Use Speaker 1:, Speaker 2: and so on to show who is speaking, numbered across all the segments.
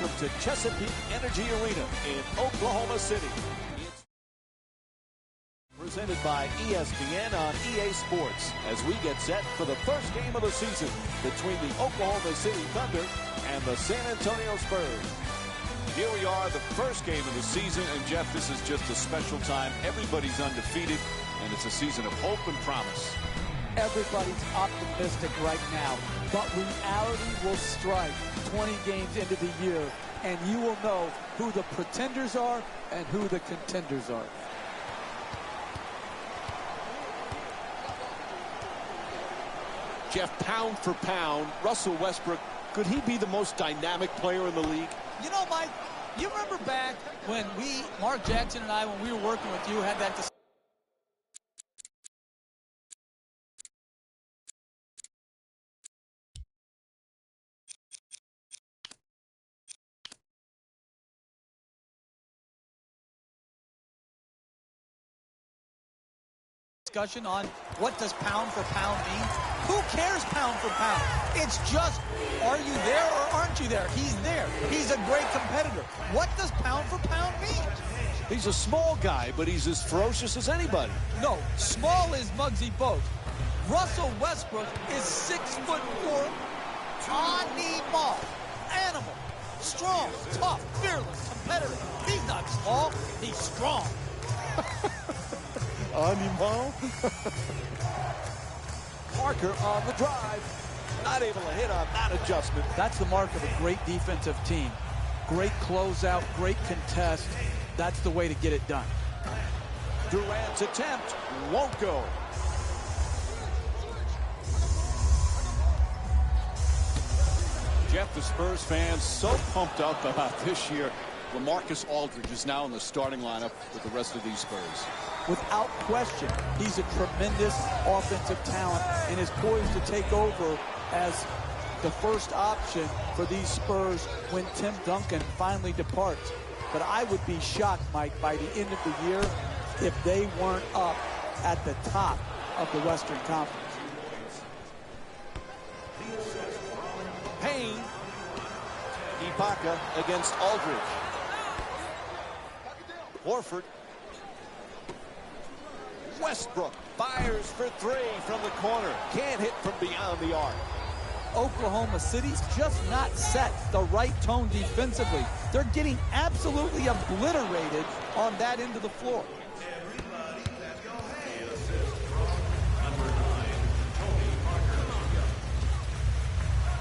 Speaker 1: Welcome to Chesapeake Energy Arena in Oklahoma City. It's presented by ESPN on EA Sports as we get set for the first game of the season between the Oklahoma City Thunder and the San Antonio Spurs. Here we are, the first game of the season, and Jeff, this is just a special time. Everybody's undefeated, and it's a season of hope and promise.
Speaker 2: Everybody's optimistic right now, but reality will strike 20 games into the year, and you will know who the pretenders are and who the contenders are.
Speaker 1: Jeff, pound for pound, Russell Westbrook, could he be the most dynamic player in the league?
Speaker 2: You know, Mike, you remember back when Mark Jackson and I, when we were working with you, had that discussion on what does pound for pound mean? Who cares pound for pound? It's just, are you there or aren't you there? He's there. He's a great competitor. What does pound for pound mean?
Speaker 1: He's a small guy, but he's as ferocious as anybody.
Speaker 2: No, small is Muggsy Bogues. Russell Westbrook is 6'4", animal, strong, tough, fearless, competitive. He's not small, he's strong.
Speaker 1: Animal. Parker on the drive. Not able to hit on that adjustment.
Speaker 2: That's the mark of a great defensive team. Great closeout, great contest. That's the way to get it done.
Speaker 1: Durant's attempt won't go. Jeff, the Spurs fans so pumped up about this year. LaMarcus Aldridge is now in the starting lineup with the rest of these Spurs.
Speaker 2: Without question, he's a tremendous offensive talent and is poised to take over as the first option for these Spurs when Tim Duncan finally departs. But I would be shocked, Mike, by the end of the year if they weren't up at the top of the Western Conference.
Speaker 1: Payne. Ibaka against Aldridge. Horford. Westbrook fires for three from the corner. Can't hit from beyond the arc.
Speaker 2: Oklahoma City's just not set the right tone defensively. They're getting absolutely obliterated on that end of the floor.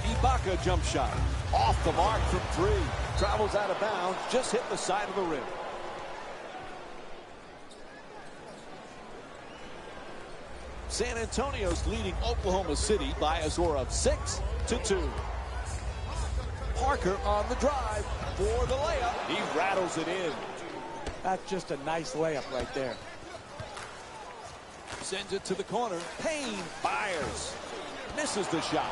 Speaker 1: Ibaka jump shot. Off the mark from three. Travels out of bounds. Just hit the side of the rim. San Antonio's leading Oklahoma City by a score of 6-2. Parker on the drive for the layup. He rattles it in.
Speaker 2: That's just a nice layup right there.
Speaker 1: Sends it to the corner. Payne fires. Misses the shot.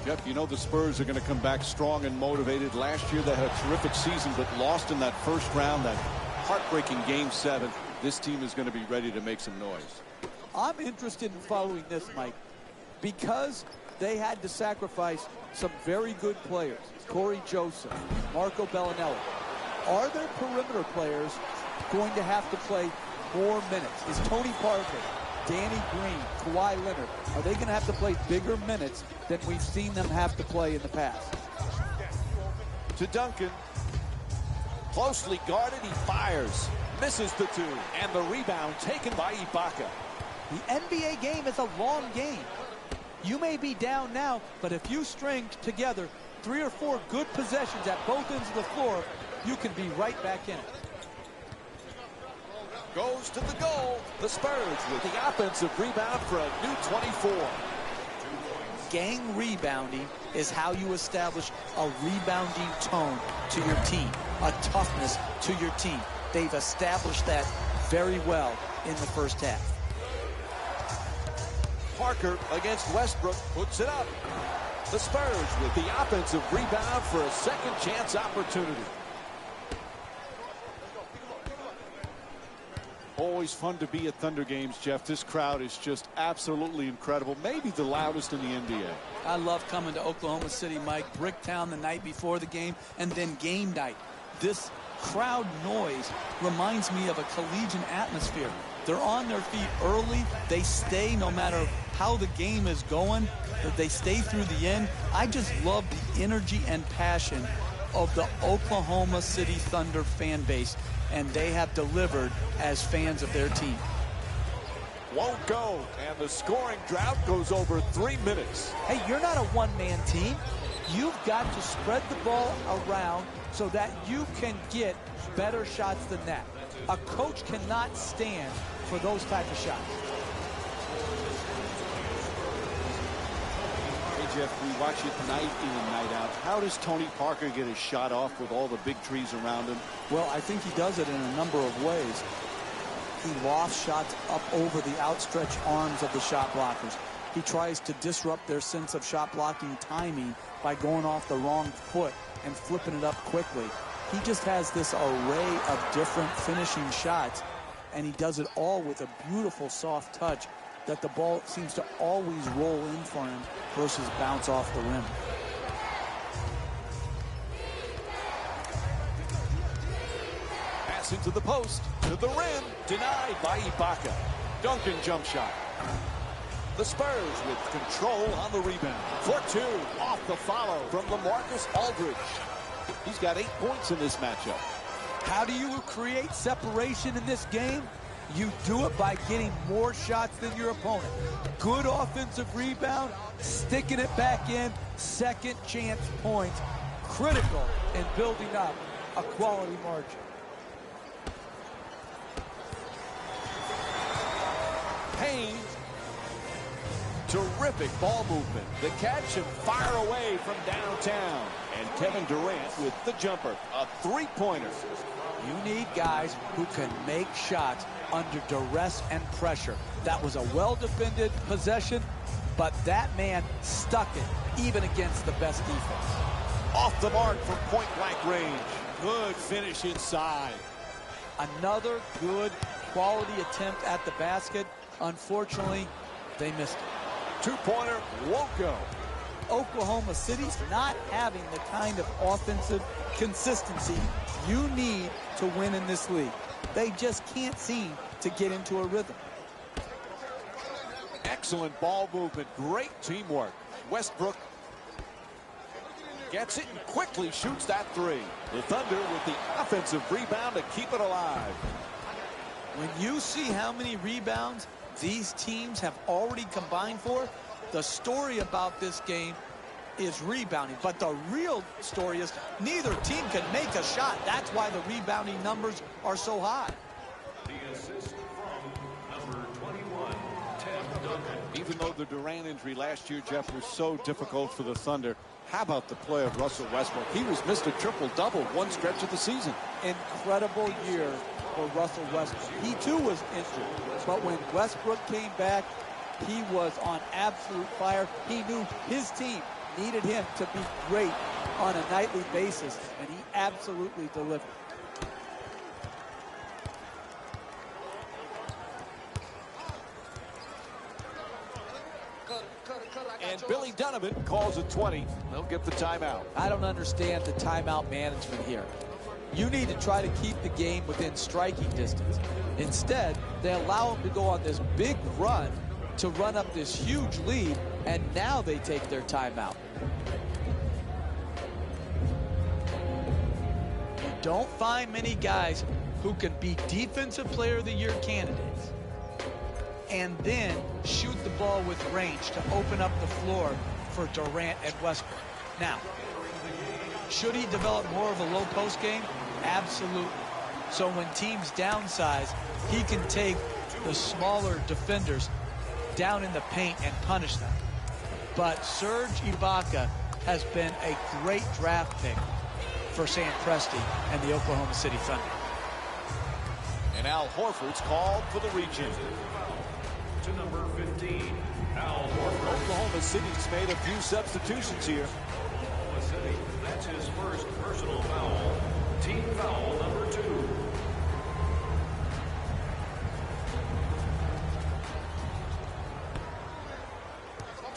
Speaker 1: Jeff, you know the Spurs are going to come back strong and motivated. Last year they had a terrific season, but lost in that first round, that heartbreaking Game 7. This team is going to be ready to make some noise.
Speaker 2: I'm interested in following this, Mike, because they had to sacrifice some very good players. Corey Joseph, Marco Bellinelli. Are their perimeter players going to have to play more minutes? Is Tony Parker, Danny Green, Kawhi Leonard, are they going to have to play bigger minutes than we've seen them have to play in the past?
Speaker 1: To Duncan. Closely guarded, he fires. Misses the two, and the rebound taken by Ibaka.
Speaker 2: The NBA game is a long game. You may be down now, but if you string together 3 or 4 good possessions at both ends of the floor, you can be right back in it.
Speaker 1: Goes to the goal. The Spurs with the offensive rebound for a new 24.
Speaker 2: Gang rebounding is how you establish a rebounding tone to your team, a toughness to your team. They've established that very well in the first half.
Speaker 1: Parker against Westbrook puts it up. The Spurs with the offensive rebound for a second chance opportunity. always fun to be at Thunder games, Jeff. This crowd is just absolutely incredible. Maybe the loudest in the NBA.
Speaker 2: I love coming to Oklahoma City, Mike. Bricktown the night before the game, and then game night. This crowd noise reminds me of a collegiate atmosphere. They're on their feet early. They stay no matter how the game is going. They stay through the end. I just love the energy and passion of the Oklahoma City Thunder fan base, and they have delivered as fans of their team.
Speaker 1: Won't go, and the scoring drought goes over 3 minutes.
Speaker 2: Hey, you're not a one-man team. You've got to spread the ball around so that you can get better shots than that. A coach cannot stand for those type of shots.
Speaker 1: Hey, Jeff, we watch it night in and night out. How does Tony Parker get his shot off with all the big trees around him?
Speaker 2: Well, I think he does it in a number of ways. He lofts shots up over the outstretched arms of the shot blockers. He tries to disrupt their sense of shot blocking timing by going off the wrong foot and flipping it up quickly. He just has this array of different finishing shots, and he does it all with a beautiful soft touch that the ball seems to always roll in for him versus bounce off the rim.
Speaker 1: Pass into the post, to the rim, denied by Ibaka. Duncan jump shot. The Spurs with control on the rebound. For two, off the follow from LaMarcus Aldridge. He's got 8 points in this matchup.
Speaker 2: How do you create separation in this game? You do it by getting more shots than your opponent. Good offensive rebound, sticking it back in, second chance points. Critical in building up a quality margin.
Speaker 1: Payne. Terrific ball movement. The catch and fire away from downtown. And Kevin Durant with the jumper. A three-pointer.
Speaker 2: You need guys who can make shots under duress and pressure. That was a well-defended possession, but that man stuck it even against the best defense.
Speaker 1: Off the mark from point-blank range. Good finish inside.
Speaker 2: Another good quality attempt at the basket. Unfortunately, they missed it.
Speaker 1: Two-pointer won't go.
Speaker 2: Oklahoma City's not having the kind of offensive consistency you need to win in this league. They just can't seem to get into a rhythm.
Speaker 1: Excellent ball movement. Great teamwork. Westbrook gets it and quickly shoots that three. The Thunder with the offensive rebound to keep it alive.
Speaker 2: When you see how many rebounds these teams have already combined for, the story about this game is rebounding. But the real story is neither team can make a shot. That's why the rebounding numbers are so high.
Speaker 3: The assist from number 21, Tim Duncan.
Speaker 1: Even though the Durant injury last year, Jeff, was so difficult for the Thunder, how about the play of Russell Westbrook? He was Mr. Triple-Double one stretch of the season.
Speaker 2: Incredible year for Russell Westbrook. He too was injured, but when Westbrook came back, he was on absolute fire. He knew his team needed him to be great on a nightly basis, and he absolutely delivered.
Speaker 1: And Billy Donovan calls it 20. They'll get the timeout.
Speaker 2: I don't understand the timeout management here. You need to try to keep the game within striking distance. Instead, they allow him to go on this big run to run up this huge lead, and now they take their timeout. You don't find many guys who can be Defensive Player of the Year candidates and then shoot the ball with range to open up the floor for Durant and Westbrook. Now, should he develop more of a low post game? Absolutely. So when teams downsize, he can take the smaller defenders down in the paint and punish them. But Serge Ibaka has been a great draft pick for Sam Presti and the Oklahoma City Thunder.
Speaker 1: And Al Horford's called for the reach-in.
Speaker 3: To number 15, Al Horford.
Speaker 1: Oklahoma City's made a few substitutions here.
Speaker 3: Oklahoma City, that's his first personal foul. Team foul number 2.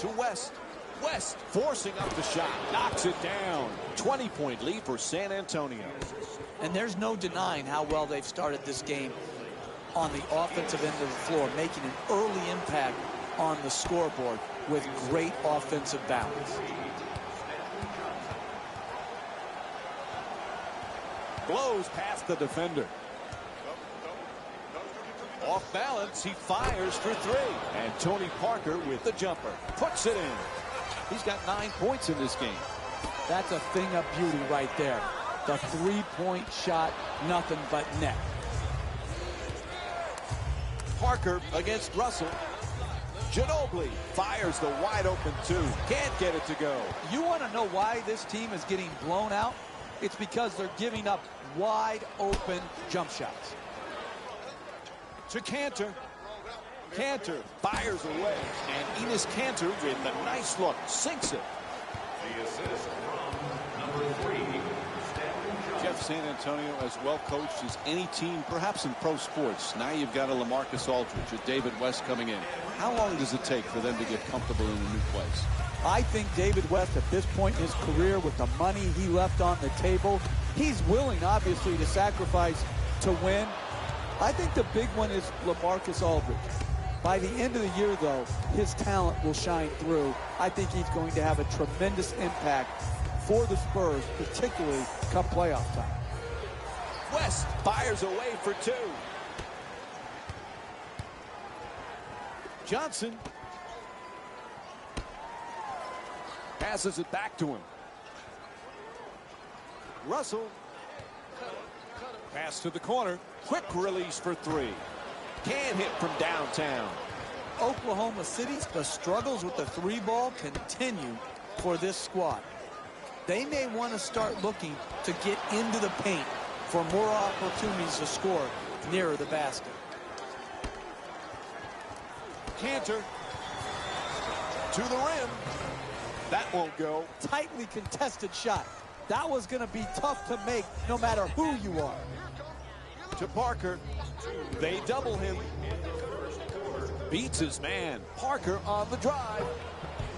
Speaker 1: to West. West forcing up the shot. Knocks it down. 20-point lead for San Antonio.
Speaker 2: And there's no denying how well they've started this game on the offensive end of the floor, making an early impact on the scoreboard with great offensive balance.
Speaker 1: Blows past the defender. Off balance, he fires for three. And Tony Parker with the jumper. Puts it in. He's got 9 points in this game.
Speaker 2: That's a thing of beauty right there. The three-point shot, nothing but net.
Speaker 1: Parker against Russell. Ginobili fires the wide open two. Can't get it to go.
Speaker 2: You want to know why this team is getting blown out? It's because they're giving up wide open jump shots.
Speaker 1: To Cantor. Cantor fires away. And Enes Kanter with a nice look. Sinks it.
Speaker 3: The assist from number 3.
Speaker 1: Jeff, San Antonio as well coached as any team, perhaps in pro sports. Now you've got a LaMarcus Aldridge, a David West coming in. How long does it take for them to get comfortable in a new place?
Speaker 2: I think David West, at this point in his career, with the money he left on the table, he's willing, obviously, to sacrifice to win. I think the big one is LaMarcus Aldridge. By the end of the year, though, his talent will shine through. I think he's going to have a tremendous impact for the Spurs, particularly come playoff time.
Speaker 1: West fires away for two. Johnson passes it back to him. Russell. Pass to the corner. Quick release for three. Can't hit from downtown.
Speaker 2: Oklahoma City, the struggles with the three ball continue for this squad. They may want to start looking to get into the paint for more opportunities to score nearer the basket.
Speaker 1: Cantor to the rim. That won't go.
Speaker 2: Tightly contested shot. That was going to be tough to make no matter who you are.
Speaker 1: To Parker. They double him. Beats his man. Parker on the drive.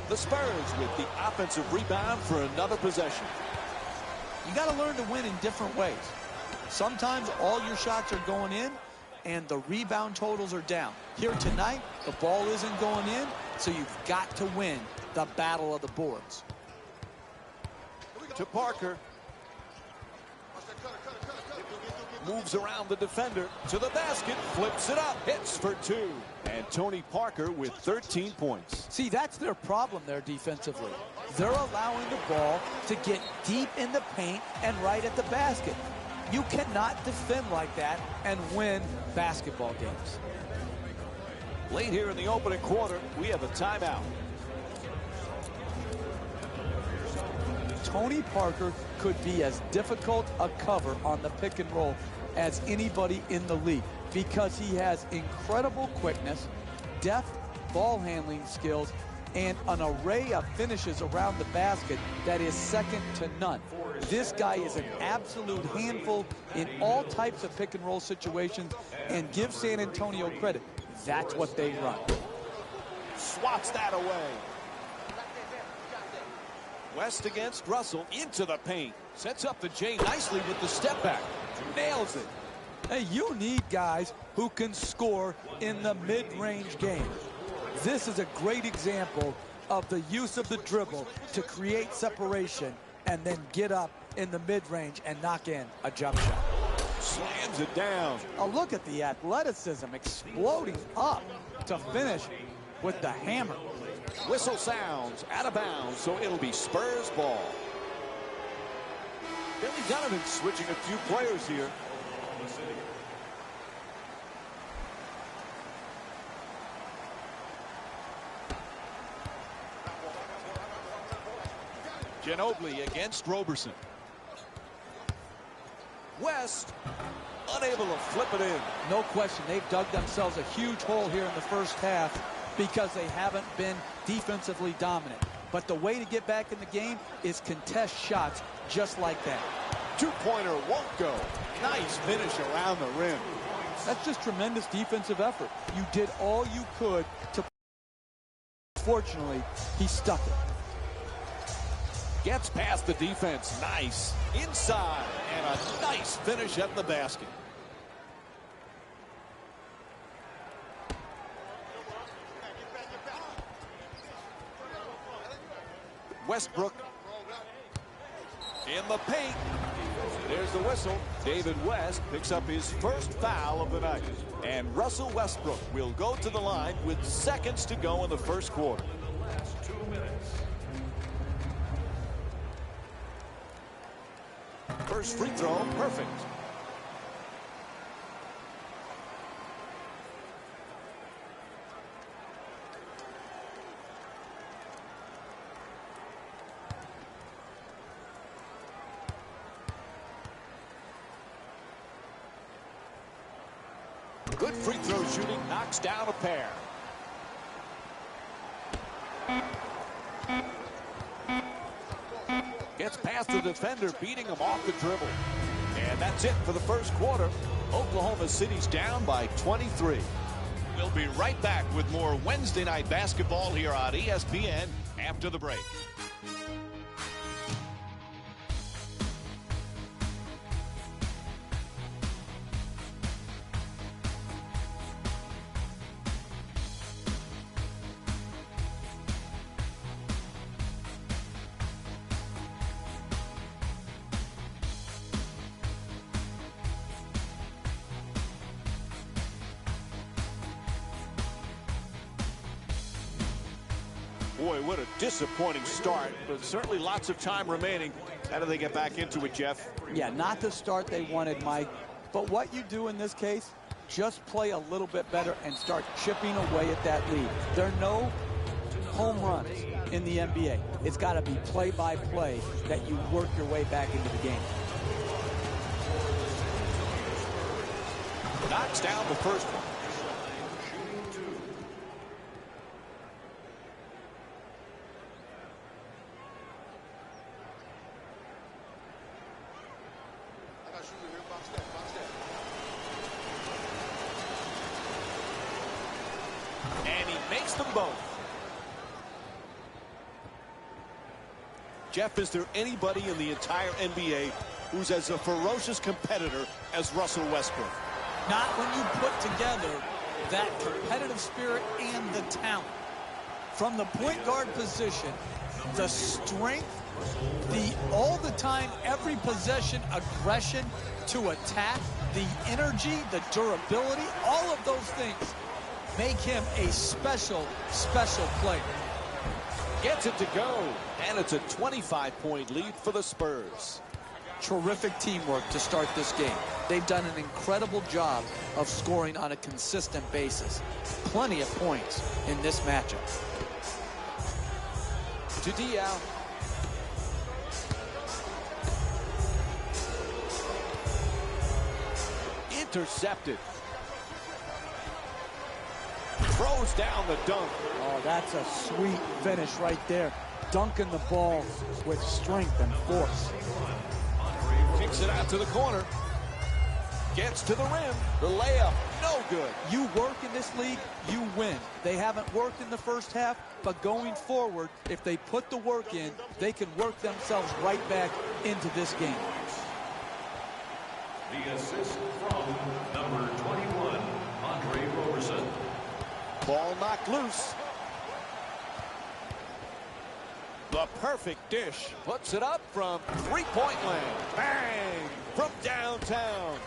Speaker 1: The Spurs with the offensive rebound for another possession.
Speaker 2: You got to learn to win in different ways. Sometimes all your shots are going in and the rebound totals are down. Here tonight, the ball isn't going in, so you've got to win the battle of the boards.
Speaker 1: To Parker. Moves around the defender to the basket, flips it up, hits for two. And Tony Parker with 13 points.
Speaker 2: See, that's their problem there defensively. They're allowing the ball to get deep in the paint and right at the basket. You cannot defend like that and win basketball games.
Speaker 1: Late here in the opening quarter, we have a timeout.
Speaker 2: Tony Parker could be as difficult a cover on the pick and roll as anybody in the league because he has incredible quickness, deft ball handling skills, and an array of finishes around the basket that is second to none. This guy is an absolute handful in all types of pick and roll situations, and give San Antonio credit. That's what they run.
Speaker 1: Swats that away. West against Russell into the paint. Sets up the J nicely with the step back. Nails it.
Speaker 2: Hey, you need guys who can score in the mid-range game. This is a great example of the use of the dribble to create separation and then get up in the mid-range and knock in a jump shot.
Speaker 1: Slams it down.
Speaker 2: Oh, look at the athleticism exploding up to finish with the hammer.
Speaker 1: Whistle sounds out of bounds, so it'll be Spurs ball. Billy Donovan switching a few players here. Ginobili against Roberson. West unable to flip it in.
Speaker 2: No question, they've dug themselves a huge hole here in the first half because they haven't been defensively dominant. But the way to get back in the game is contest shots just like that.
Speaker 1: Two-pointer won't go. Nice finish around the rim.
Speaker 2: That's just tremendous defensive effort. You did all you could to Unfortunately, he stuck it.
Speaker 1: Gets past the defense. Nice. Inside. And a nice finish at the basket. Westbrook in the paint. There's the whistle. David West picks up his first foul of the night. And Russell Westbrook will go to the line with seconds to go in the first quarter.
Speaker 3: Last 2 minutes.
Speaker 1: First free throw, perfect. Good free throw shooting, knocks down a pair. Gets past the defender, beating him off the dribble. And that's it for the first quarter. Oklahoma City's down by 23. We'll be right back with more Wednesday night basketball here on ESPN after the break. Boy, what a disappointing start, but certainly lots of time remaining. How do they get back into it, Jeff?
Speaker 2: Yeah, not the start they wanted, Mike. But what you do in this case, just play a little bit better and start chipping away at that lead. There are no home runs in the NBA. It's got to be play-by-play that you work your way back into the game.
Speaker 1: Knocks down the first one. And he makes them both. Jeff, is there anybody in the entire NBA who's as a ferocious competitor as Russell Westbrook?
Speaker 2: Not when you put together that competitive spirit and the talent. From the point guard position, the strength, the all the time, every possession aggression to attack, the energy, the durability, all of those things make him a special, special player.
Speaker 1: Gets it to go, and it's a 25-point lead for the Spurs.
Speaker 2: Terrific teamwork to start this game. They've done an incredible job of scoring on a consistent basis. Plenty of points in this matchup.
Speaker 1: To Diao. Intercepted. Throws down the dunk.
Speaker 2: Oh, that's a sweet finish right there. Dunking the ball with strength and force.
Speaker 1: Kicks it out to the corner. Gets to the rim. The layup, no good.
Speaker 2: You work in this league, you win. They haven't worked in the first half, but going forward, if they put the work in, they can work themselves right back into this game.
Speaker 3: The assist from number 21, Andre Roberson.
Speaker 1: Ball knocked loose. The perfect dish. Puts it up from three-point land. Bang! From downtown.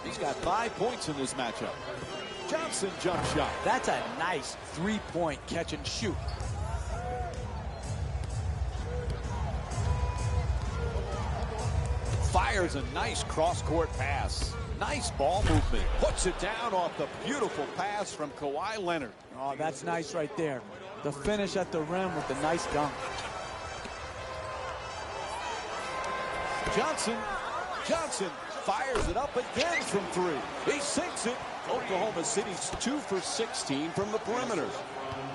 Speaker 1: He's got 5 points in this matchup. Johnson jump shot.
Speaker 2: That's a nice three-point catch and shoot.
Speaker 1: Fires a nice cross-court pass. Nice ball movement. Puts it down off the beautiful pass from Kawhi Leonard.
Speaker 2: Oh, that's nice right there. The finish at the rim with the nice dunk.
Speaker 1: Johnson fires it up again from three. He sinks it. Oklahoma City's 2 for 16 from the perimeter.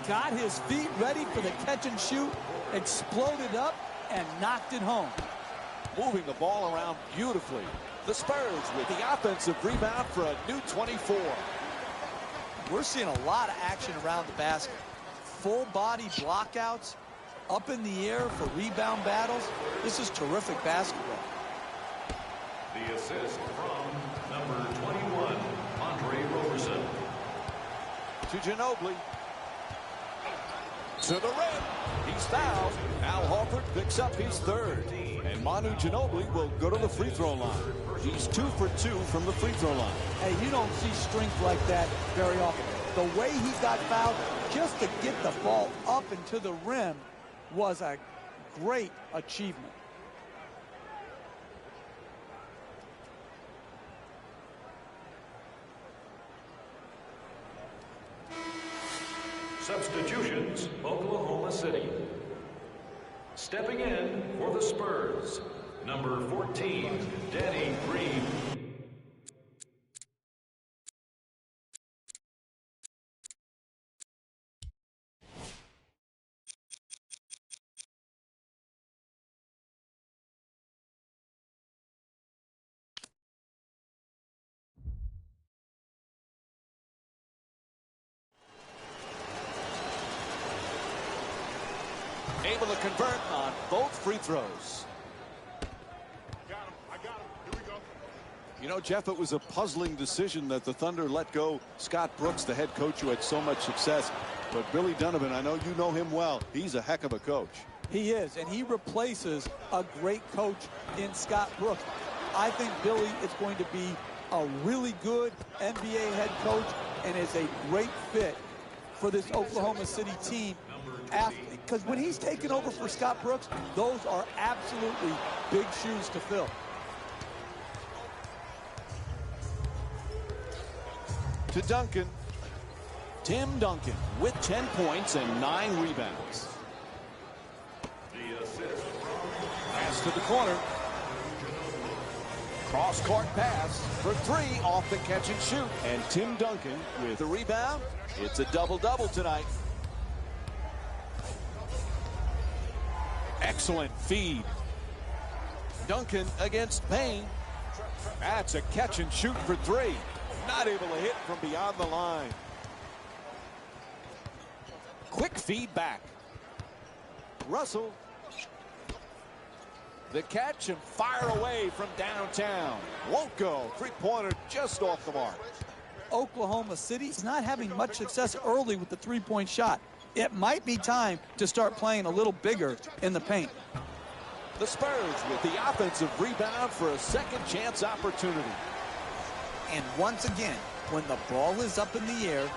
Speaker 2: Got his feet ready for the catch and shoot, exploded up, and knocked it home.
Speaker 1: Moving the ball around beautifully. The Spurs with the offensive rebound for a new 24.
Speaker 2: We're seeing a lot of action around the basket. full body blockouts, up in the air for rebound battles. This is terrific basketball.
Speaker 3: The assist from number 21, Andre Roberson.
Speaker 1: To Ginobili. To the rim. He's fouled. Al Horford picks up his third. And Manu Ginobili will go to the free throw line. He's 2 for 2 from the free throw line.
Speaker 2: Hey, you don't see strength like that very often. The way he got fouled just to get the ball up and to the rim was a great achievement.
Speaker 3: Substitutions, Oklahoma City. Stepping in for the Spurs, number 14, Danny Green.
Speaker 1: Able to convert on both free throws.
Speaker 4: I got him. Here we go.
Speaker 1: You know, Jeff, it was a puzzling decision that the Thunder let go Scott Brooks, the head coach who had so much success. But Billy Donovan, I know you know him well. He's a heck of a coach.
Speaker 2: He is, and he replaces a great coach in Scott Brooks. I think Billy is going to be a really good NBA head coach and is a great fit for this Oklahoma City team. Because when he's taken over for Scott Brooks, those are absolutely big shoes to fill.
Speaker 1: To Duncan. Tim Duncan with 10 points and 9 rebounds. Pass to the corner. Cross-court pass for 3 off the catch and shoot. And Tim Duncan with the rebound. It's a double-double tonight. Excellent feed. Duncan against Payne. That's a catch and shoot for 3. Not able to hit from beyond the line. Quick feed back. Russell. The catch and fire away from downtown. Won't go. Three-pointer just off the mark.
Speaker 2: Oklahoma City is not having much success early with the three-point shot. It might be time to start playing a little bigger in the paint.
Speaker 1: The Spurs with the offensive rebound for a second chance opportunity.
Speaker 2: And once again, when the ball is up in the air,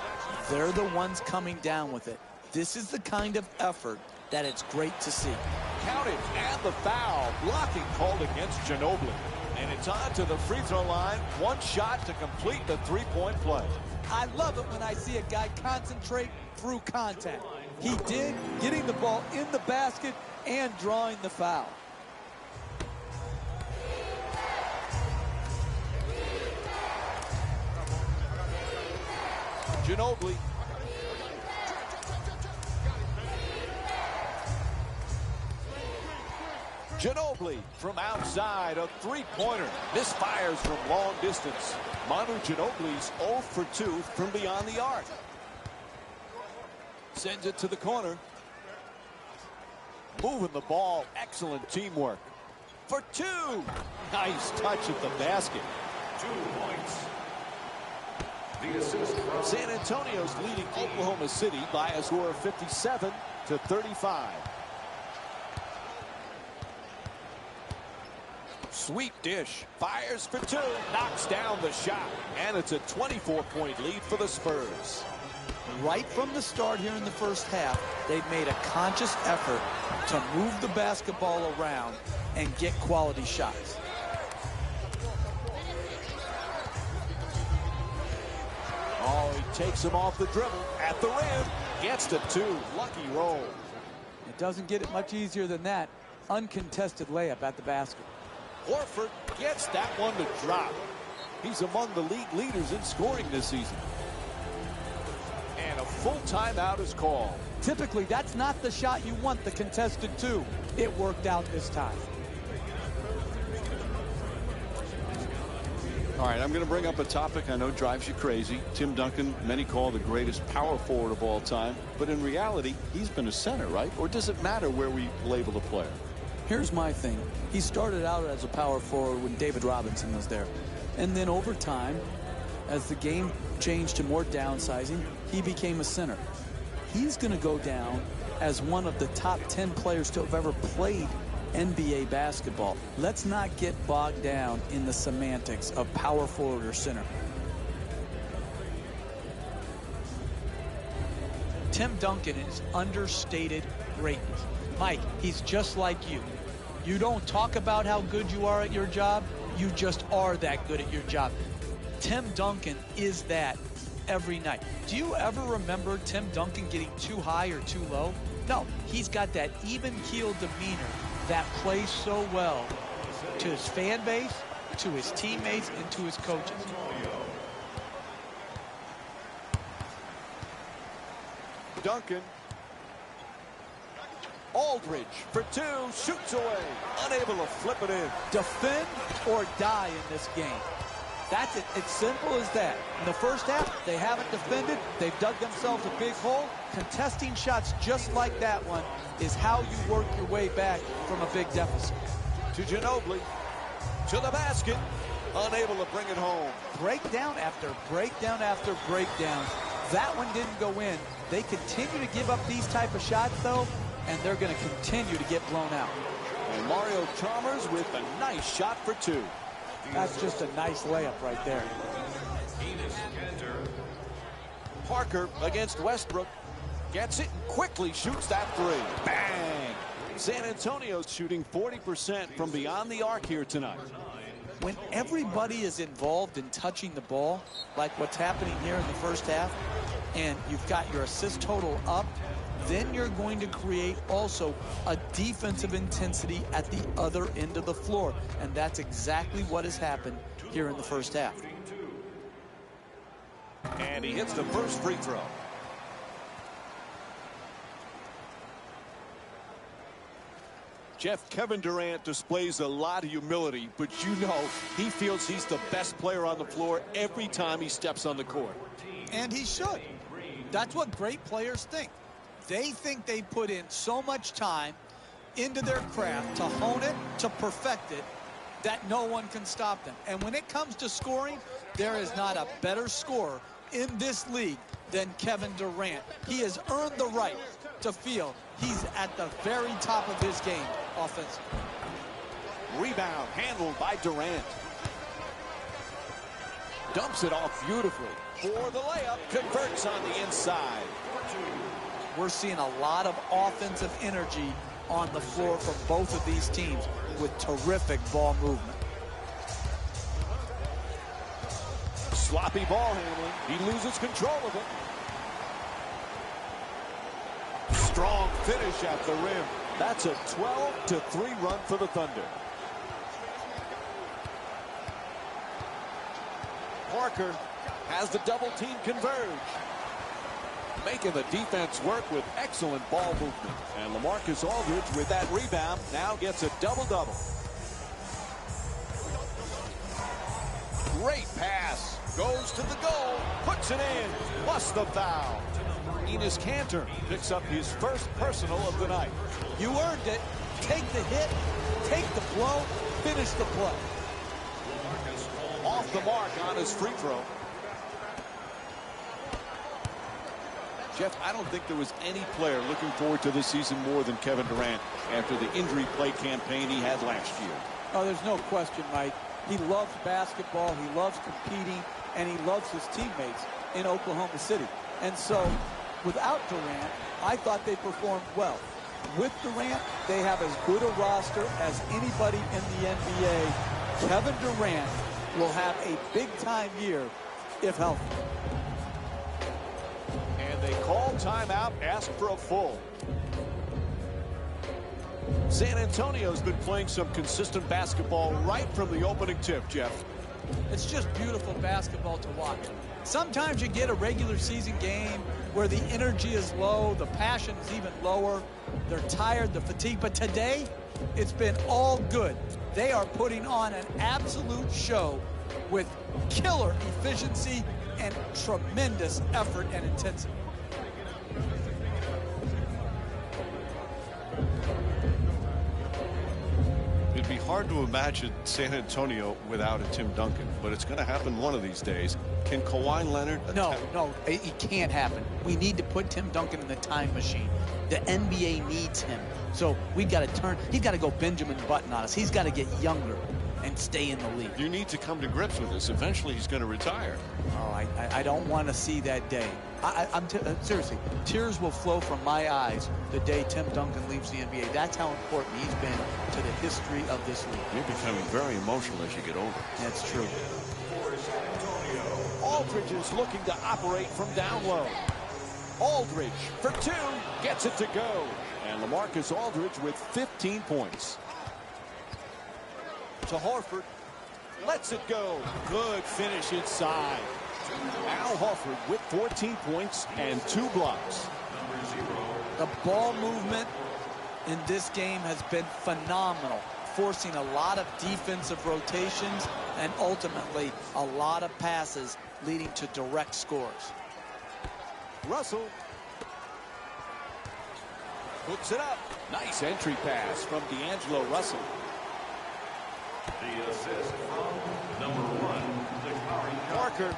Speaker 2: they're the ones coming down with it. This is the kind of effort that it's great to see.
Speaker 1: Counted and the foul. Blocking called against Ginobili. And it's on to the free throw line. One shot to complete the three-point play.
Speaker 2: I love it when I see a guy concentrate through contact. He did, getting the ball in the basket and drawing the foul.
Speaker 1: Ginobili. Ginobili from outside, a three-pointer. Misfires from long distance. Manu Ginobili's 0 for 2 from beyond the arc. Sends it to the corner. Moving the ball. Excellent teamwork. For 2. Nice touch at the basket.
Speaker 3: 2 points. The assist from
Speaker 1: San Antonio's leading Oklahoma City by a score of 57-35. Sweep dish. Fires for 2. Knocks down the shot. And it's a 24-point lead for the Spurs.
Speaker 2: Right from the start here in the first half, they've made a conscious effort to move the basketball around and get quality shots.
Speaker 1: Oh, he takes him off the dribble at the rim. Gets to 2. Lucky roll.
Speaker 2: It doesn't get it much easier than that. Uncontested layup at the basket.
Speaker 1: Horford gets that one to drop. He's among the league leaders in scoring this season. And a full timeout is called.
Speaker 2: Typically, that's not the shot you want, the contested 2. It worked out this time.
Speaker 4: All right, I'm going to bring up a topic I know drives you crazy. Tim Duncan, many call the greatest power forward of all time. But in reality, he's been a center, right? Or does it matter where we label the player?
Speaker 2: Here's my thing. He started out as a power forward when David Robinson was there. And then over time, as the game changed to more downsizing, he became a center. He's going to go down as one of the top 10 players to have ever played NBA basketball. Let's not get bogged down in the semantics of power forward or center.
Speaker 5: Tim Duncan is understated greatness. Mike, he's just like you. You don't talk about how good you are at your job. You just are that good at your job. Tim Duncan is that every night. Do you ever remember Tim Duncan getting too high or too low? No, he's got that even-keeled demeanor that plays so well to his fan base, to his teammates, and to his coaches.
Speaker 1: Duncan. Aldridge for two, shoots away, unable to flip it in.
Speaker 2: Defend or die in this game. That's it. It's simple as that. In the first half, they haven't defended. They've dug themselves a big hole. Contesting shots just like that one is how you work your way back from a big deficit.
Speaker 1: To Ginobili, to the basket, unable to bring it home.
Speaker 2: Breakdown after breakdown after breakdown. That one didn't go in. They continue to give up these type of shots, though, and they're going to continue to get blown out.
Speaker 1: And Mario Chalmers with a nice shot for two.
Speaker 2: That's just a nice layup right there.
Speaker 1: Parker against Westbrook. Gets it and quickly shoots that three. Bang! San Antonio's shooting 40% from beyond the arc here tonight.
Speaker 2: When everybody is involved in touching the ball, like what's happening here in the first half, and you've got your assist total up, then you're going to create also a defensive intensity at the other end of the floor. And that's exactly what has happened here in the first half.
Speaker 1: And he hits the first free throw. Jeff, Kevin Durant displays a lot of humility, but you know he feels he's the best player on the floor every time he steps on the court.
Speaker 5: And he should. That's what great players think. They think they put in so much time into their craft to hone it, to perfect it, that no one can stop them. And when it comes to scoring, there is not a better scorer in this league than Kevin Durant. He has earned the right to feel he's at the very top of his game offensively.
Speaker 1: Rebound handled by Durant. Dumps it off beautifully. For the layup, converts on the inside.
Speaker 2: We're seeing a lot of offensive energy on the floor from both of these teams with terrific ball movement.
Speaker 1: Sloppy ball handling. He loses control of it. Strong finish at the rim. That's a 12-3 run for the Thunder. Parker has the double team converge. Making the defense work with excellent ball movement. And LaMarcus Aldridge with that rebound now gets a double-double. Great pass. Goes to the goal. Puts it in. Busts the foul. Enes Kanter picks up his first personal of the night.
Speaker 2: You earned it. Take the hit. Take the blow. Finish the play.
Speaker 1: Off the mark on his free throw. Jeff, I don't think there was any player looking forward to this season more than Kevin Durant after the injury play campaign he had last year.
Speaker 2: Oh, there's no question, Mike. He loves basketball, he loves competing, and he loves his teammates in Oklahoma City. And so, without Durant, I thought they performed well. With Durant, they have as good a roster as anybody in the NBA. Kevin Durant will have a big-time year if healthy.
Speaker 1: And they call timeout, ask for a full. San Antonio's been playing some consistent basketball right from the opening tip, Jeff.
Speaker 5: It's just beautiful basketball to watch. Sometimes you get a regular season game where the energy is low, the passion is even lower, they're tired, the fatigue, but today it's been all good. They are putting on an absolute show with killer efficiency and tremendous effort and intensity.
Speaker 4: It'd be hard to imagine San Antonio without a Tim Duncan, but it's going to happen one of these days. Can Kawhi Leonard attack?
Speaker 5: No, it can't happen. We need to put Tim Duncan in the time machine. The NBA needs him. So we got to turn. He's got to go Benjamin Button on us. He's got to get younger and stay in the league.
Speaker 4: You need to come to grips with this. Eventually, he's going to retire.
Speaker 5: Oh, I don't want to see that day. Seriously, tears will flow from my eyes the day Tim Duncan leaves the NBA. That's how important he's been to the history of this league.
Speaker 4: You're becoming very emotional as you get older.
Speaker 5: That's true.
Speaker 1: Aldridge is looking to operate from down low. Aldridge for two, gets it to go. And LaMarcus Aldridge with 15 points. To Horford, lets it go. Good finish inside. Al Horford with 14 points and 2 blocks.
Speaker 5: The ball movement in this game has been phenomenal, forcing a lot of defensive rotations and ultimately a lot of passes leading to direct scores.
Speaker 1: Russell puts it up. Nice entry pass from D'Angelo Russell.
Speaker 3: The assist from number 1,
Speaker 1: Parker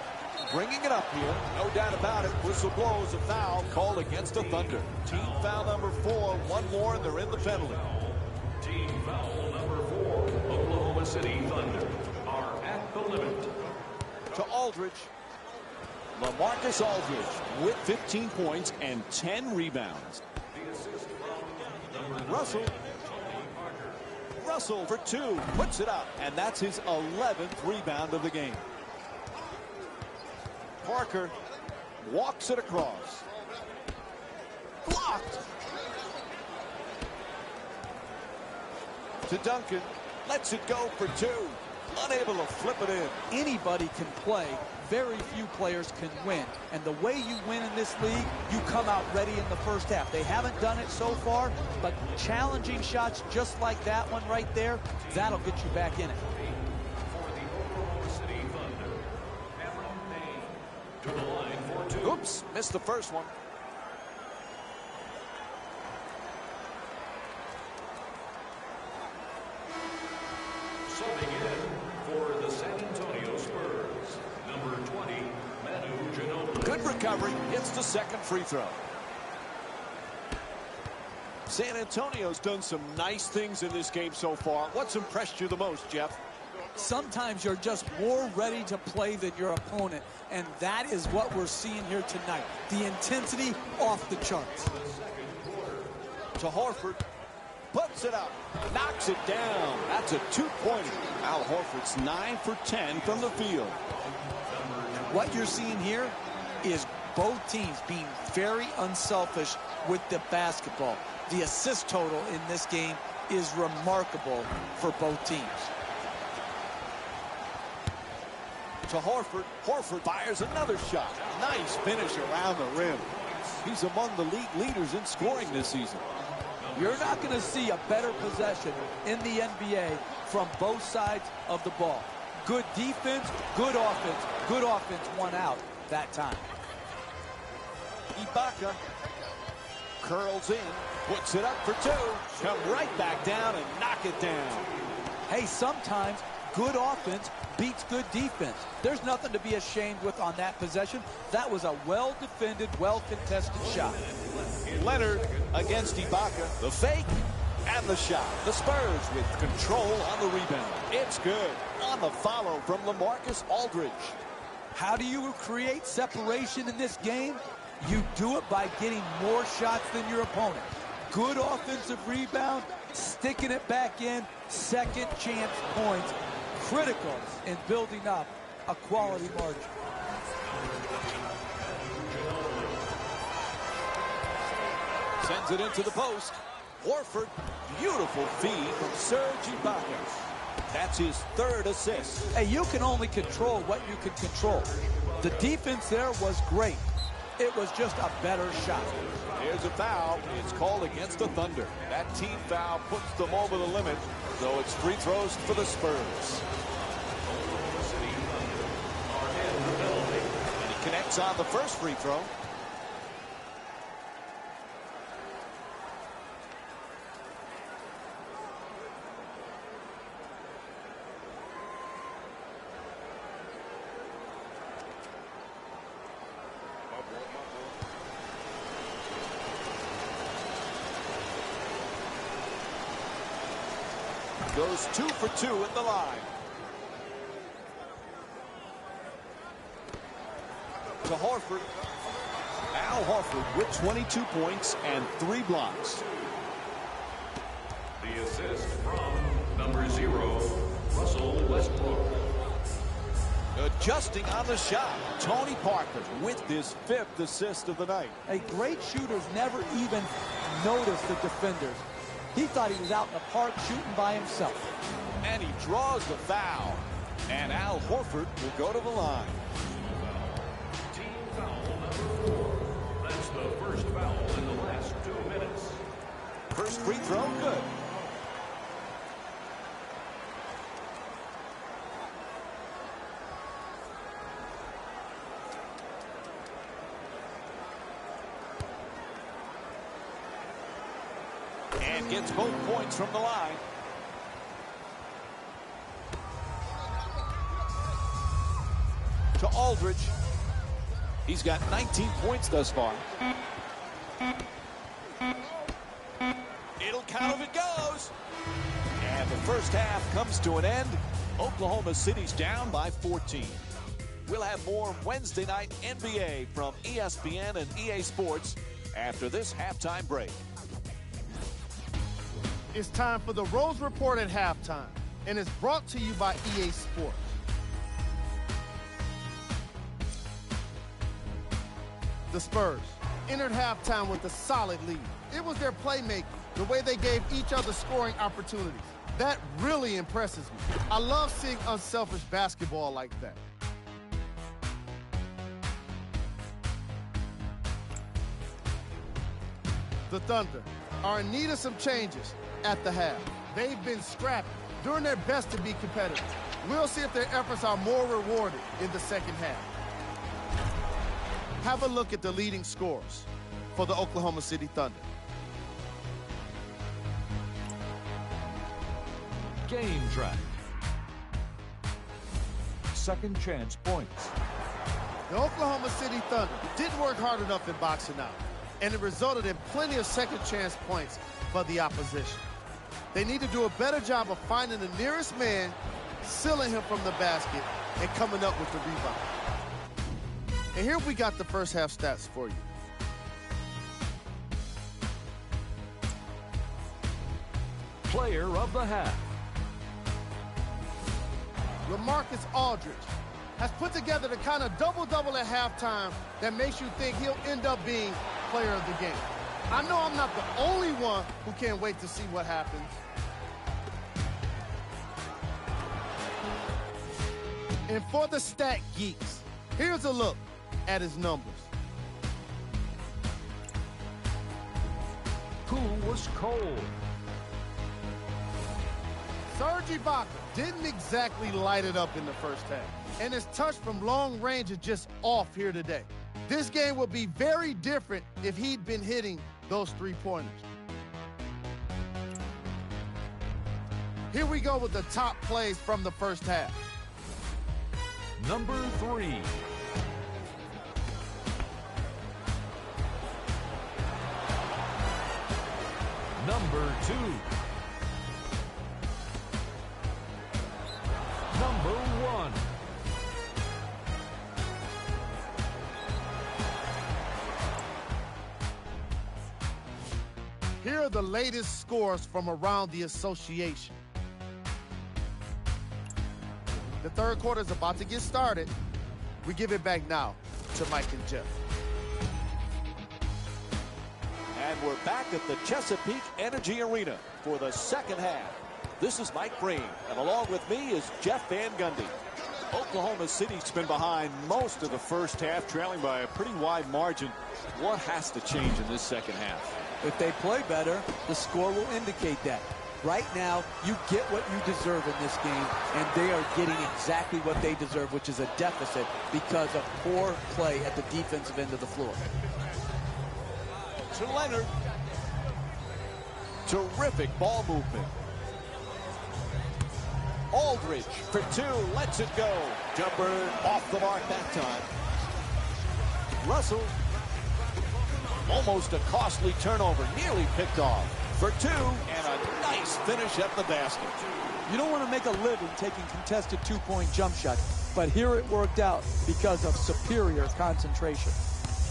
Speaker 1: bringing it up here. No doubt about it. Whistle blows a foul called against the Thunder. Team foul number 4. One more and they're in the penalty.
Speaker 3: Team foul number 4. Oklahoma City Thunder are at the limit.
Speaker 1: To Aldridge. LaMarcus Aldridge with 15 points and 10 rebounds. Russell. Russell for 2. Puts it up. And that's his 11th rebound of the game. Parker walks it across. Blocked. To Duncan. Lets it go for 2. Unable to flip it in.
Speaker 2: Anybody can play. Very few players can win. And the way you win in this league, you come out ready in the first half. They haven't done it so far, but challenging shots just like that one right there, that'll get you back in it.
Speaker 1: Oops, missed the first one.
Speaker 3: Subbing in for the San Antonio Spurs, number 20, Manu Ginobili.
Speaker 1: Good recovery, hits the second free throw. San Antonio's done some nice things in this game so far. What's impressed you the most, Jeff?
Speaker 2: Sometimes you're just more ready to play than your opponent, and that is what we're seeing here tonight. The intensity off the charts.
Speaker 1: To Horford, puts it up, knocks it down. That's a 2-pointer. Al Horford's 9 for 10 from the field.
Speaker 5: What you're seeing here is both teams being very unselfish with the basketball. The assist total in this game is remarkable for both teams.
Speaker 1: To Horford. Horford fires another shot. Nice finish around the rim. He's among the league leaders in scoring this season.
Speaker 2: You're not going to see a better possession in the NBA from both sides of the ball. Good defense, good offense won out that time.
Speaker 1: Ibaka curls in, puts it up for 2. Come right back down and knock it down.
Speaker 2: Hey, sometimes good offense beats good defense. There's nothing to be ashamed with on that possession. That was a well-defended, well-contested shot.
Speaker 1: Leonard against Ibaka. The fake and the shot. The Spurs with control on the rebound. It's good. On the follow from LaMarcus Aldridge.
Speaker 2: How do you create separation in this game? You do it by getting more shots than your opponent. Good offensive rebound, sticking it back in, second chance points. Critical in building up a quality margin.
Speaker 1: Sends it into the post. Horford, beautiful feed from Serge Ibaka. That's his 3rd assist.
Speaker 2: Hey, you can only control what you can control. The defense there was great. It was just a better shot.
Speaker 1: Here's a foul. It's called against the Thunder. That team foul puts them over the limit, so it's free throws for the Spurs. points on the first free throw. Goes 2 for 2 at the line. To Horford.
Speaker 4: Al Horford with 22 points and 3 blocks.
Speaker 3: The assist from number 0, Russell Westbrook.
Speaker 1: Adjusting on the shot. Tony Parker with his 5th assist of the night.
Speaker 2: Hey, great shooters never even notice the defenders. He thought he was out in the park shooting by himself.
Speaker 1: And he draws the foul. And Al Horford will go to the line.
Speaker 3: Team foul number 4. That's the first foul in the last 2 minutes.
Speaker 1: First free throw, good. And gets both points from the line. To Aldridge. He's got 19 points thus far. It'll count if it goes. And the first half comes to an end. Oklahoma City's down by 14. We'll have more Wednesday night NBA from ESPN and EA Sports after this halftime break.
Speaker 6: It's time for the Rose Report at halftime, and it's brought to you by EA Sports. The Spurs entered halftime with a solid lead. It was their playmaking, the way they gave each other scoring opportunities. That really impresses me. I love seeing unselfish basketball like that. The Thunder are in need of some changes at the half. They've been scrappy, doing their best to be competitive. We'll see if their efforts are more rewarded in the second half. Have a look at the leading scorers for the Oklahoma City Thunder.
Speaker 3: Game track. Second chance points.
Speaker 6: The Oklahoma City Thunder didn't work hard enough in boxing out, and it resulted in plenty of second chance points for the opposition. They need to do a better job of finding the nearest man, sealing him from the basket, and coming up with the rebound. And here we got the first half stats for you.
Speaker 3: Player of the half.
Speaker 6: LaMarcus Aldridge has put together the kind of double-double at halftime that makes you think he'll end up being player of the game. I know I'm not the only one who can't wait to see what happens. And for the stat geeks, here's a look at his numbers.
Speaker 3: Who was cold?
Speaker 6: Serge Ibaka didn't exactly light it up in the first half, and his touch from long range is just off here today. This game would be very different if he'd been hitting those three-pointers. Here we go with the top plays from the first half.
Speaker 3: Number 3. Number 2. Number 1.
Speaker 6: Here are the latest scores from around the association. The third quarter is about to get started. We give it back now to Mike and Jeff.
Speaker 1: And we're back at the Chesapeake Energy Arena for the second half. This is Mike Breen, and along with me is Jeff Van Gundy. Oklahoma City's been behind most of the first half, trailing by a pretty wide margin. What has to change in this second half?
Speaker 2: If they play better, the score will indicate that. Right now, you get what you deserve in this game, and they are getting exactly what they deserve, which is a deficit because of poor play at the defensive end of the floor.
Speaker 1: To Leonard. Terrific ball movement. Aldridge for two, lets it go. Jumper off the mark that time. Russell. Almost a costly turnover, nearly picked off. For two, and a nice finish at the basket.
Speaker 2: You don't want to make a living taking contested two-point jump shots, but here it worked out because of superior concentration.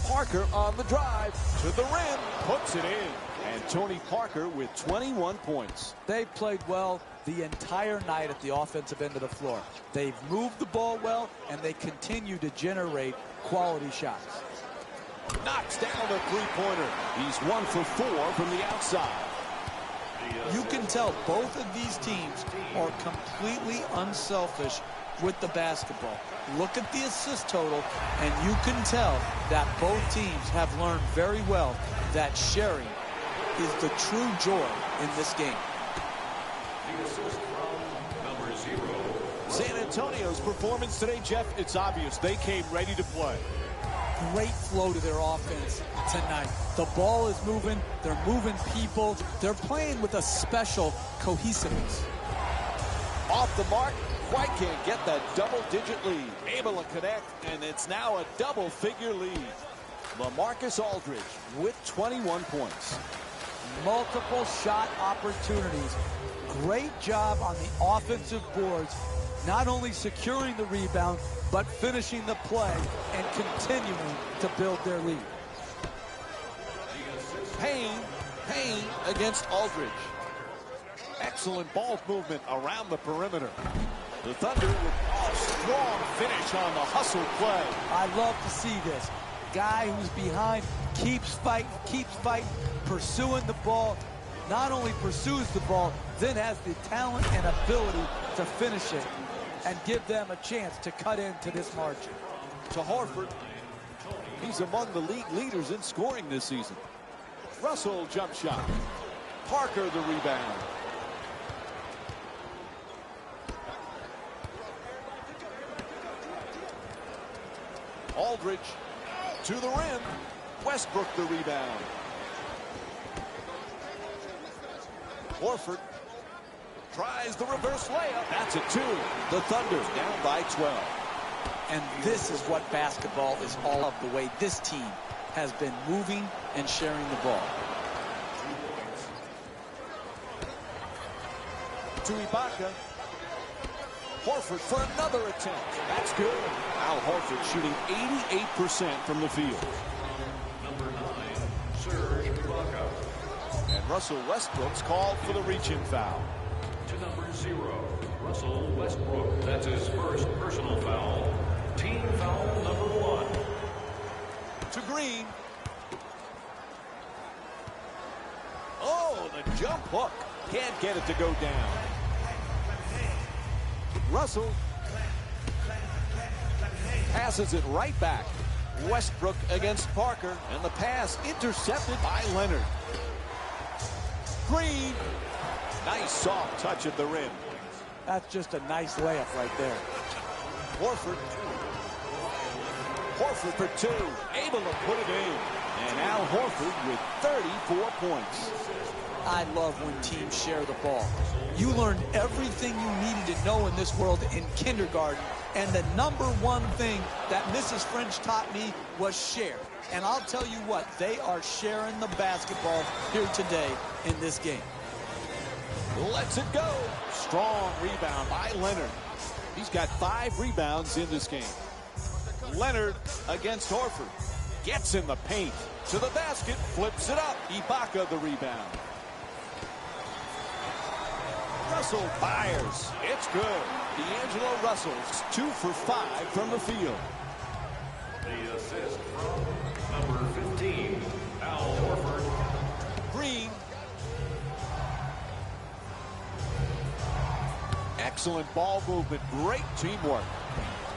Speaker 1: Parker on the drive to the rim, puts it in. And Tony Parker with 21 points.
Speaker 2: They've played well the entire night at the offensive end of the floor. They've moved the ball well, and they continue to generate quality shots.
Speaker 1: Knocks down a three-pointer. He's 1 for 4 from the outside.
Speaker 5: You can tell both of these teams are completely unselfish with the basketball. Look at the assist total, and you can tell that both teams have learned very well that sharing is the true joy in this game.
Speaker 3: The assist from number 0.
Speaker 1: San Antonio's performance today, Jeff, it's obvious. They came ready to play.
Speaker 5: Great flow to their offense tonight. The ball is moving. They're moving people. They're playing with a special cohesiveness.
Speaker 1: Off the mark, quite can't get that double-digit lead. Able to connect, and it's now a double-figure lead. LaMarcus Aldridge with 21 points.
Speaker 2: Multiple shot opportunities. Great job on the offensive boards, not only securing the rebound, but finishing the play and continuing to build their lead.
Speaker 1: Payne against Aldridge. Excellent ball movement around the perimeter. The Thunder with a strong finish on the hustle play.
Speaker 2: I love to see this. Guy who's behind keeps fighting, pursuing the ball. Not only pursues the ball, then has the talent and ability to finish it and give them a chance to cut into this margin.
Speaker 1: To Horford. He's among the league leaders in scoring this season. Russell jump shot. Parker the rebound. Aldridge to the rim. Westbrook the rebound. Horford tries the reverse layup. That's a 2. The Thunder down by 12.
Speaker 5: And this is what basketball is all about, the way this team has been moving and sharing the ball.
Speaker 1: To Ibaka. Horford for another attempt. That's good. Al Horford shooting 88% from the field.
Speaker 3: Number 9, Serge Ibaka.
Speaker 1: And Russell Westbrook's called for the reach-in foul.
Speaker 3: To number 0, Russell Westbrook. That's his first personal foul. Team foul number 1.
Speaker 1: To Green. Oh, the jump hook. Can't get it to go down. Russell passes it right back. Westbrook against Parker, and the pass intercepted by Leonard. Green. Nice soft touch at the rim.
Speaker 2: That's just a nice layup right there.
Speaker 1: Horford for 2. Able to put it in. And Al Horford with 34 points.
Speaker 5: I love when teams share the ball. You learned everything you needed to know in this world in kindergarten, and the number one thing that Mrs. French taught me was share. And I'll tell you what, they are sharing the basketball here today in this game.
Speaker 1: Lets it go. Strong rebound by Leonard. He's got 5 rebounds in this game. Leonard against Horford. Gets in the paint. To the basket. Flips it up. Ibaka the rebound. Russell fires. It's good. D'Angelo Russell's 2 for 5 from the field.
Speaker 3: The assist from number 15, Al Horford.
Speaker 1: Green. Excellent ball movement. Great teamwork.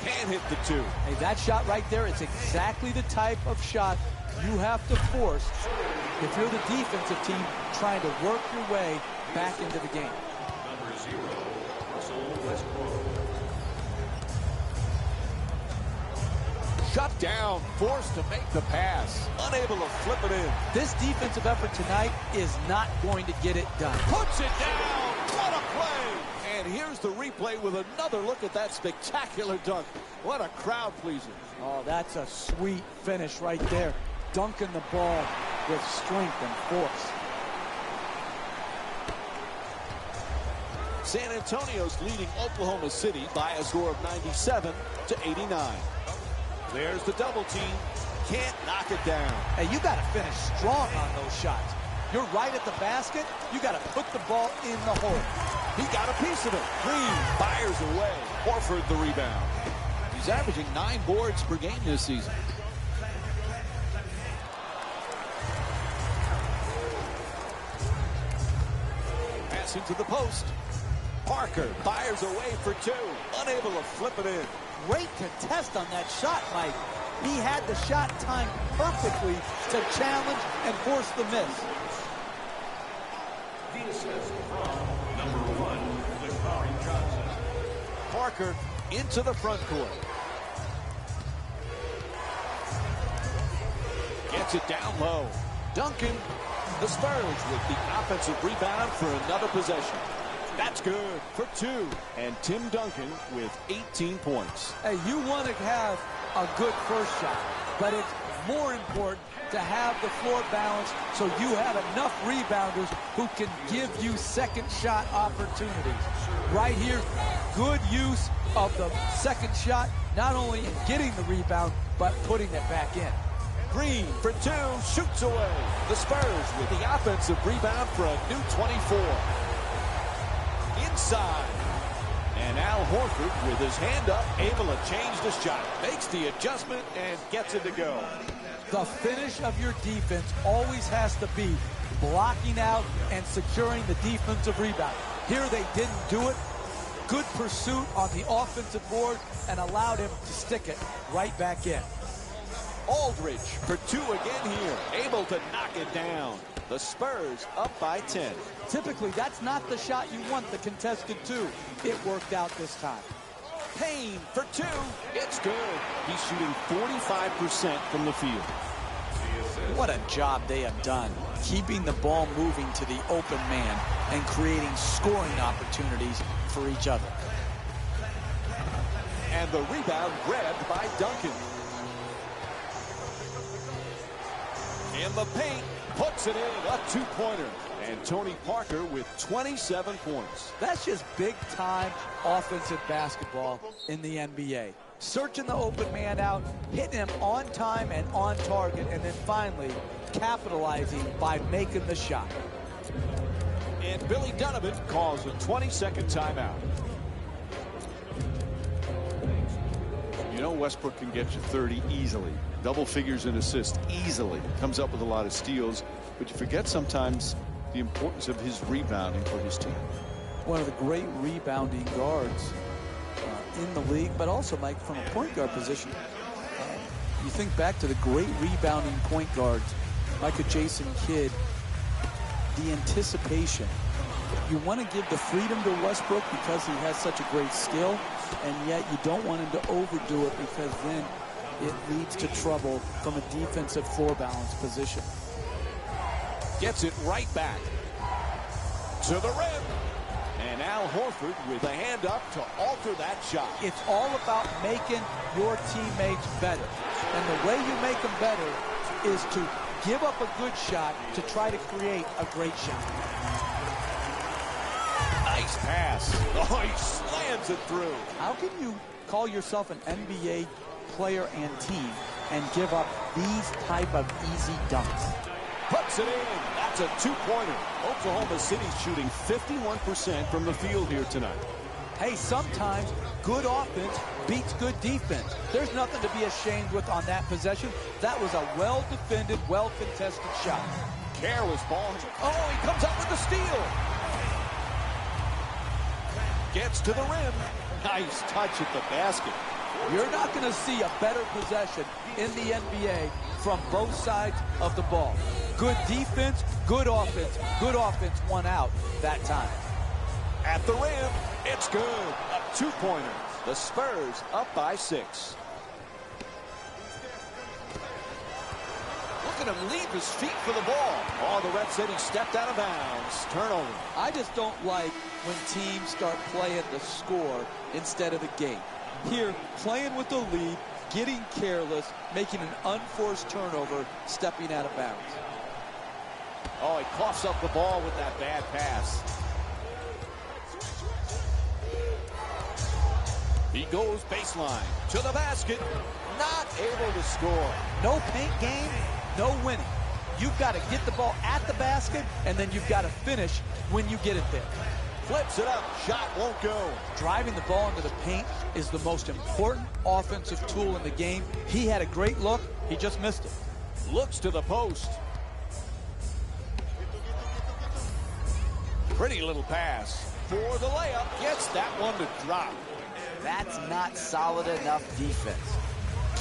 Speaker 1: Can't hit the 2.
Speaker 2: Hey, that shot right there, it's exactly the type of shot you have to force if you're the defensive team trying to work your way back into the game.
Speaker 3: Number 0, Russell Westbrook.
Speaker 1: Shut down, forced to make the pass. Unable to flip it in.
Speaker 2: This defensive effort tonight is not going to get it done.
Speaker 1: Puts it down. What a play. And here's the replay with another look at that spectacular dunk. What a crowd pleaser.
Speaker 2: Oh, that's a sweet finish right there. Dunking the ball with strength and force.
Speaker 1: San Antonio's leading Oklahoma City by a score of 97 to 89. There's the double team. Can't knock it down.
Speaker 2: Hey, you got to finish strong on those shots. You're right at the basket. You got to put the ball in the hole.
Speaker 1: He got a piece of it. Green fires away. Horford the rebound. He's averaging 9 boards per game this season. Passing to the post. Parker fires away for 2. Unable to flip it in.
Speaker 2: Great contest on that shot, Mike. He had the shot timed perfectly to challenge and force the miss.
Speaker 3: The assist from number 1, Lakari Johnson.
Speaker 1: Parker into the front court. Gets it down low. Duncan, the Spurs with the offensive rebound for another possession. That's good for 2. And Tim Duncan with 18 points.
Speaker 2: Hey, you want to have a good first shot, but it's more important to have the floor balance so you have enough rebounders who can give you second shot opportunities. Right here, good use of the second shot, not only in getting the rebound, but putting it back in.
Speaker 1: Green for 2, shoots away. The Spurs with the offensive rebound for a new 24. Inside. And Al Horford with his hand up, able to change the shot. Makes the adjustment and gets it to go.
Speaker 2: The finish of your defense always has to be blocking out and securing the defensive rebound. Here they didn't do it. Good pursuit on the offensive board and allowed him to stick it right back in.
Speaker 1: Aldridge for 2 again here. Able to knock it down. The Spurs up by 10.
Speaker 2: Typically, that's not the shot you want, the contested 2. It worked out this time.
Speaker 1: Payne for 2. It's good. He's shooting 45% from the field.
Speaker 5: What a job they have done, keeping the ball moving to the open man and creating scoring opportunities for each other.
Speaker 1: And the rebound grabbed by Duncan. In the paint, puts it in, a 2-pointer. And Tony Parker with 27 points.
Speaker 2: That's just big-time offensive basketball in the NBA. Searching the open man out, hitting him on time and on target, and then finally capitalizing by making the shot.
Speaker 1: And Billy Donovan calls a 20-second timeout.
Speaker 4: You know Westbrook can get you 30 easily. Double figures in assists easily. Comes up with a lot of steals. But you forget sometimes the importance of his rebounding for his team.
Speaker 2: One of the great rebounding guards in the league, but also, Mike, from a point guard position. You think back to the great rebounding point guards, like a Jason Kidd, the anticipation. You want to give the freedom to Westbrook because he has such a great skill, and yet you don't want him to overdo it because then it leads to trouble from a defensive floor balance position.
Speaker 1: Gets it right back to the rim. And Al Horford with a hand up to alter that shot.
Speaker 2: It's all about making your teammates better. And the way you make them better is to give up a good shot to try to create a great shot.
Speaker 1: Nice pass. Oh, he slams it through.
Speaker 2: How can you call yourself an NBA player and team and give up these type of easy dunks?
Speaker 1: Puts it in. That's a 2-pointer. Oklahoma City's shooting 51% from the field here tonight.
Speaker 2: Hey, sometimes good offense beats good defense. There's nothing to be ashamed with on that possession. That was a well-defended, well-contested shot.
Speaker 1: Careless ball. Oh, he comes up with the steal. Gets to the rim. Nice touch at the basket.
Speaker 2: You're not going to see a better possession in the NBA from both sides of the ball. Good defense, Good offense won out that time.
Speaker 1: At the rim, it's good. A two-pointer. The Spurs up by 6. Look at him leave his feet for the ball. Oh, the ref said he stepped out of bounds. Turnover.
Speaker 2: I just don't like when teams start playing the score instead of the game. Here, playing with the lead, getting careless, making an unforced turnover, stepping out of bounds.
Speaker 1: Oh, he coughs up the ball with that bad pass. He goes baseline to the basket. Not able to score.
Speaker 2: No paint game, no winning. You've got to get the ball at the basket, and then you've got to finish when you get it there.
Speaker 1: Flips it up. Shot won't go.
Speaker 2: Driving the ball into the paint is the most important offensive tool in the game. He had a great look. He just missed it.
Speaker 1: Looks to the post. Pretty little pass for the layup. Gets that one to drop.
Speaker 7: That's not solid enough defense.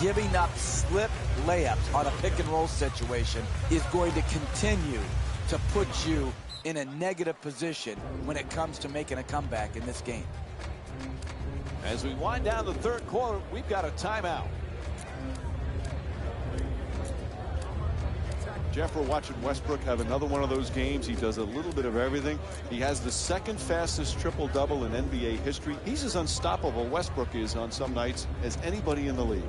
Speaker 7: Giving up slip layups on a pick-and-roll situation is going to continue to put you in a negative position when it comes to making a comeback in this game.
Speaker 1: As we wind down the third quarter, we've got a timeout.
Speaker 4: Jeff, we're watching Westbrook have another one of those games. He does a little bit of everything. He has the second fastest triple-double in NBA history. He's as unstoppable, Westbrook is, on some nights as anybody in the league.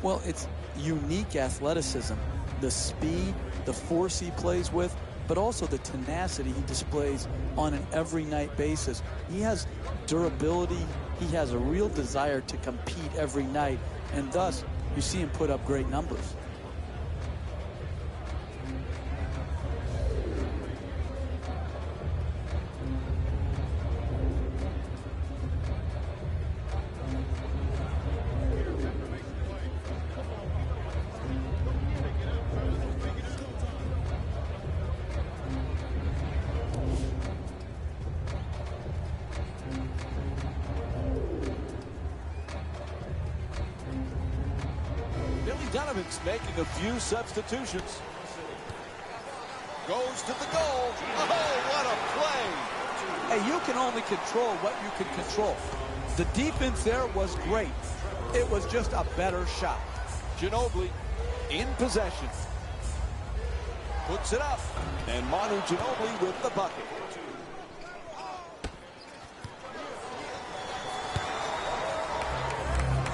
Speaker 2: Well, it's unique athleticism, the speed, the force he plays with, but also the tenacity he displays on an every-night basis. He has durability. He has a real desire to compete every night, and thus you see him put up great numbers.
Speaker 1: Donovan's making a few substitutions. Goes to the goal. Oh, what a play.
Speaker 2: Hey, you can only control what you can control. The defense there was great. It was just a better shot.
Speaker 1: Ginobili in possession. Puts it up. And Manu Ginobili with the bucket.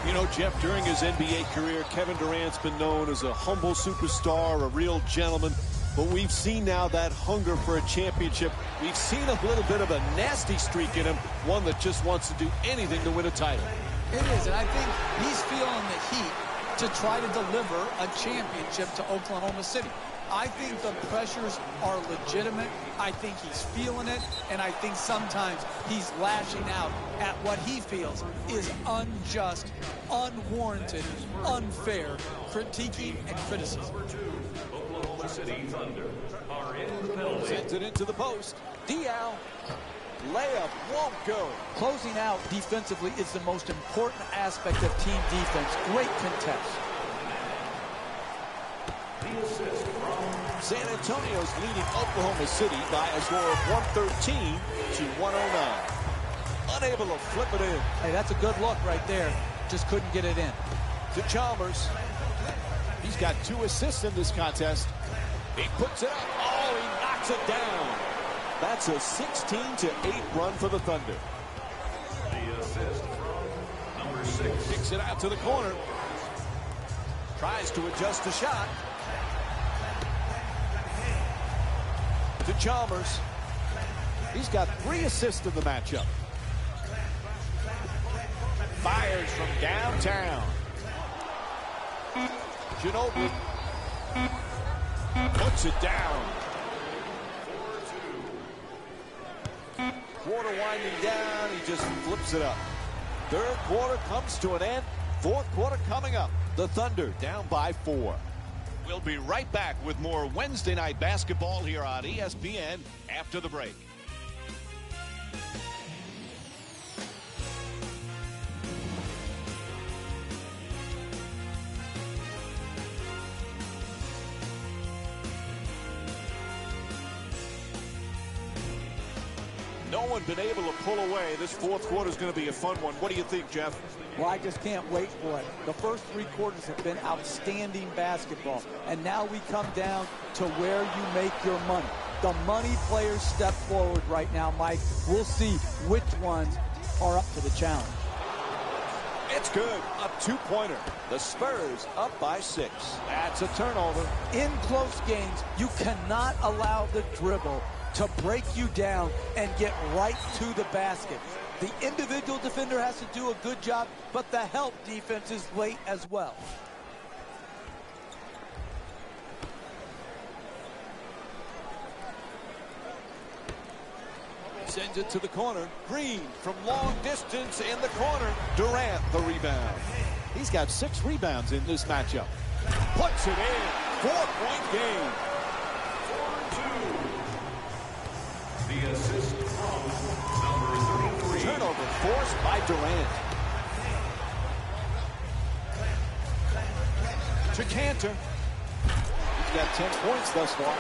Speaker 1: You know, Jeff, during his NBA career, Kevin Durant's been known as a humble superstar, a real gentleman. But we've seen now that hunger for a championship. We've seen a little bit of a nasty streak in him, one that just wants to do anything to win a title.
Speaker 5: It is, and I think he's feeling the heat to try to deliver a championship to Oklahoma City. I think the pressures are legitimate. I think he's feeling it, and I think sometimes he's lashing out at what he feels is unjust, unwarranted, unfair critiquing and criticism.
Speaker 3: Oklahoma City Thunder are in the building.
Speaker 1: Sends it into the post. Dial. Layup won't go.
Speaker 2: Closing out defensively is the most important aspect of team defense. Great contest.
Speaker 3: The assist from
Speaker 1: San Antonio's leading Oklahoma City by a score of 113 to 109. Unable to flip it in.
Speaker 2: Hey, that's a good look right there. Just couldn't get it in.
Speaker 1: To Chalmers. He's got 2 assists in this contest. He puts it up. Oh, he knocks it down. That's a 16-8 run for the Thunder.
Speaker 3: the assist from number 6.
Speaker 1: Kicks it out to the corner. Tries to adjust the shot. To Chalmers. He's got 3 assists in the matchup. Fires from downtown. Ginobili puts it down. 4-2. Quarter winding down. He just flips it up. Third quarter comes to an end. Fourth quarter coming up. The Thunder down by 4. We'll be right back with more Wednesday night basketball here on ESPN after the break. No one been able to pull away. This fourth quarter is going to be a fun one. What do you think, Jeff?
Speaker 2: Well, I just can't wait for it. The first 3 quarters have been outstanding basketball. And now we come down to where you make your money. The money players step forward right now, Mike. We'll see which ones are up to the challenge.
Speaker 1: It's good. A 2-pointer. The Spurs up by 6. That's a turnover.
Speaker 2: In close games, you cannot allow the dribble to break you down and get right to the basket. The individual defender has to do a good job, but the help defense is late as well.
Speaker 1: Sends it to the corner. Green from long distance in the corner. Durant the rebound.
Speaker 4: He's got 6 rebounds in this matchup.
Speaker 1: Puts it in. 4-point game.
Speaker 3: The assist from number 33.
Speaker 1: Turnover forced by Durant. To Cantor.
Speaker 4: He's got 10 points thus far.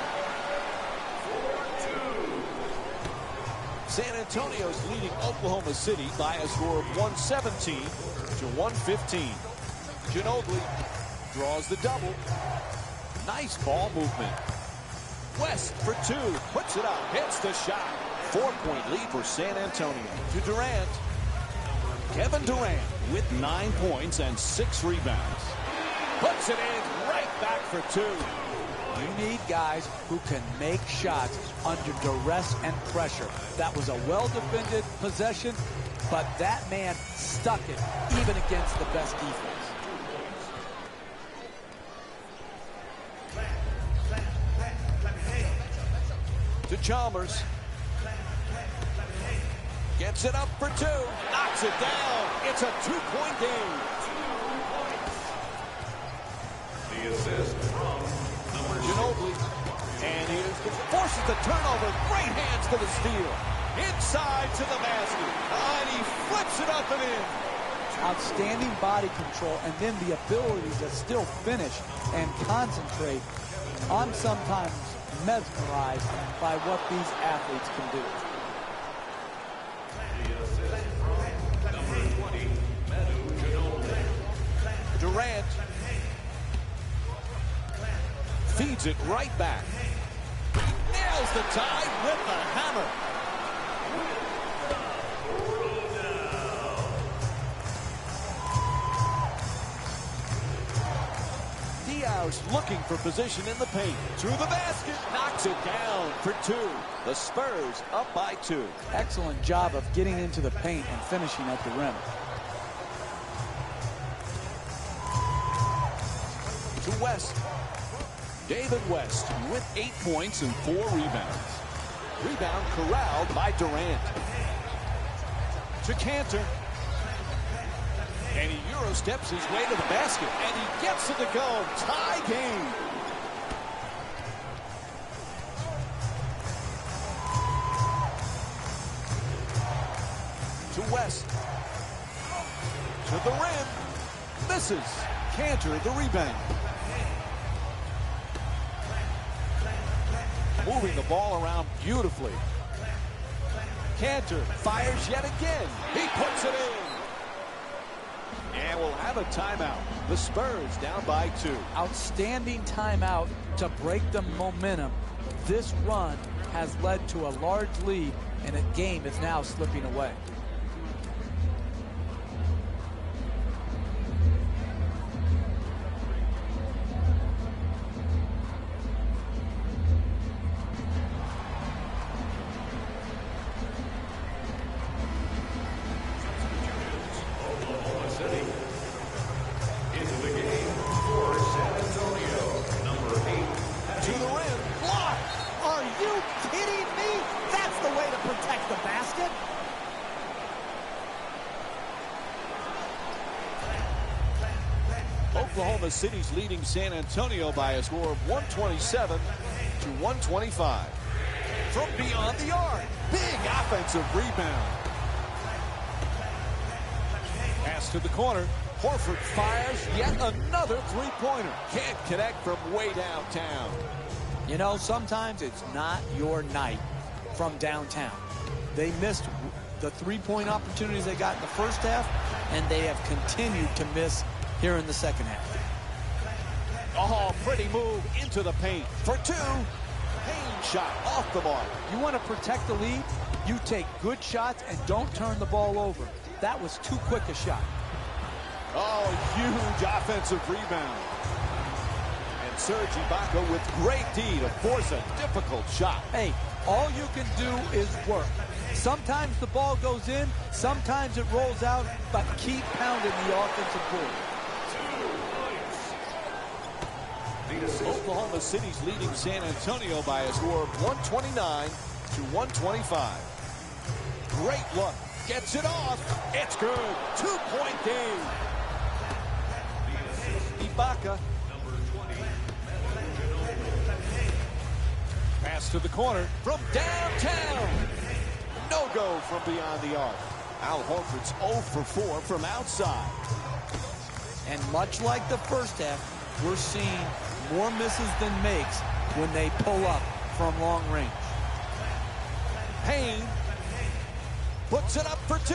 Speaker 1: San Antonio's leading Oklahoma City by a score of 117 to 115. Ginobili draws the double. Nice ball movement. West for 2. Puts it up. Hits the shot. 4-point lead for San Antonio. To Durant. Kevin Durant with 9 points and 6 rebounds. Puts it in right back for 2.
Speaker 2: You need guys who can make shots under duress and pressure. That was a well-defended possession, but that man stuck it even against the best defense.
Speaker 1: To Chalmers. Gets it up for 2. Knocks it down. It's a 2-point game.
Speaker 3: The assist from number
Speaker 1: Ginobili. And he forces the turnover. Great hands to the steal. Inside to the basket. And he flips it up and in.
Speaker 2: Outstanding body control and then the ability to still finish and concentrate. I'm sometimes mesmerized by what these athletes can do.
Speaker 3: number 20, Manu Ginobili.
Speaker 1: Durant feeds it right back. Nails the tie with the hammer. Diaz looking for position in the paint. To the basket. Knocks it down for 2. The Spurs up by 2.
Speaker 2: Excellent job of getting into the paint and finishing at the rim.
Speaker 1: To West. David West with 8 points and 4 rebounds. Rebound corralled by Durant. To Cantor. And he Euro steps his way to the basket. And he gets it to go. Tie game. To West. To the rim. Misses. Cantor the rebound. Moving the ball around beautifully. Cantor fires yet again. He puts it in. And we'll have a timeout. The Spurs down by 2.
Speaker 2: Outstanding timeout to break the momentum. This run has led to a large lead, and the game is now slipping away.
Speaker 3: Oklahoma City. Into the game for San Antonio, number 8.
Speaker 1: To the rim. Block.
Speaker 2: Are you kidding me? That's the way to protect the basket.
Speaker 1: Oklahoma City's leading San Antonio by a score of 127 to 125. From beyond the arc. Big offensive rebound. Pass to the corner. Horford fires yet another three-pointer. Can't connect from way downtown.
Speaker 2: You know, sometimes it's not your night from downtown.
Speaker 5: They missed the three-point opportunities they got in the first half, and they have continued to miss here in the second half.
Speaker 1: Oh, pretty move into the paint for two. Payne shot off the mark.
Speaker 5: You want to protect the lead, you take good shots and don't turn the ball over. That was too quick a shot.
Speaker 1: Oh, huge offensive rebound. And Serge Ibaka with great D to force a difficult shot.
Speaker 5: Hey, all you can do is work. Sometimes the ball goes in, sometimes it rolls out, but keep pounding the offensive board.
Speaker 1: Oklahoma City's leading San Antonio by a score of 129 to 125. Great look. Gets it off. It's good. 2-point game. Ibaka. Pass to the corner from downtown. No go from beyond the arc. Al Horford's 0 for 4 from outside.
Speaker 5: And much like the first half, we're seeing more misses than makes when they pull up from long range.
Speaker 1: Payne puts it up for two.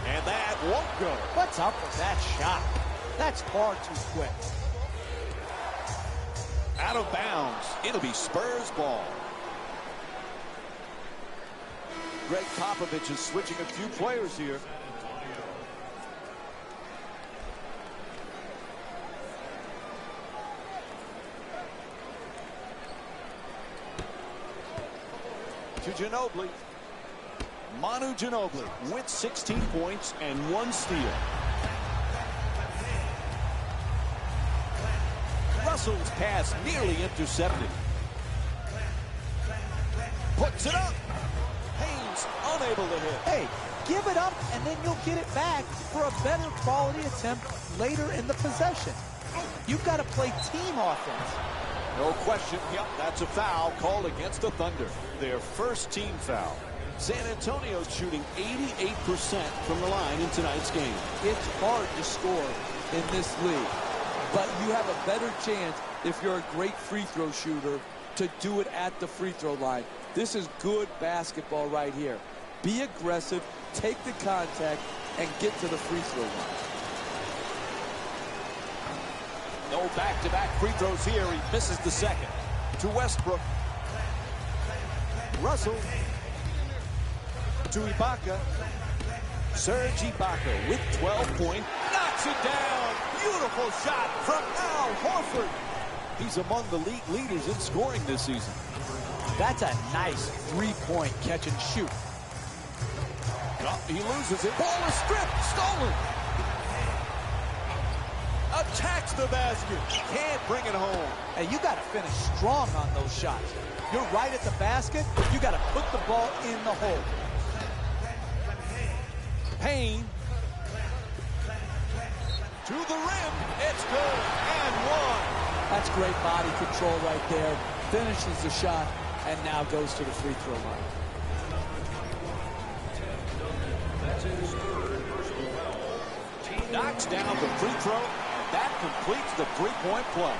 Speaker 1: And that won't go.
Speaker 5: What's up with that shot? That's far too quick.
Speaker 1: Out of bounds. It'll be Spurs ball. Greg Popovich is switching a few players here. To Ginobili. Manu Ginobili with 16 points and 1 steal. Russell's pass nearly intercepted. Puts it up. Payne's unable to hit.
Speaker 5: Hey, give it up and then you'll get it back for a better quality attempt later in the possession. You've got to play team offense.
Speaker 1: No question. Yep, that's a foul called against the Thunder. Their first team foul. San Antonio's shooting 88% from the line in tonight's game.
Speaker 2: It's hard to score in this league, but you have a better chance if you're a great free throw shooter to do it at the free throw line. This is good basketball right here. Be aggressive, take the contact, and get to the free throw line.
Speaker 1: No back-to-back free throws here. He misses the second. To Westbrook. Russell. To Ibaka. Serge Ibaka with 12 points. Knocks it down. Beautiful shot from Al Horford. He's among the league leaders in scoring this season.
Speaker 5: That's a nice three-point catch and shoot.
Speaker 1: Oh, he loses it. Ball is stripped. Stolen. Attacks the basket. Can't bring it home.
Speaker 5: Hey, you got to finish strong on those shots. You're right at the basket. You got to put the ball in the hole.
Speaker 1: Payne. To the rim. It's good. And one.
Speaker 2: That's great body control right there. Finishes the shot and now goes to the free throw line.
Speaker 3: That's his third personal foul.
Speaker 1: Knocks down the free throw. That completes the three-point play.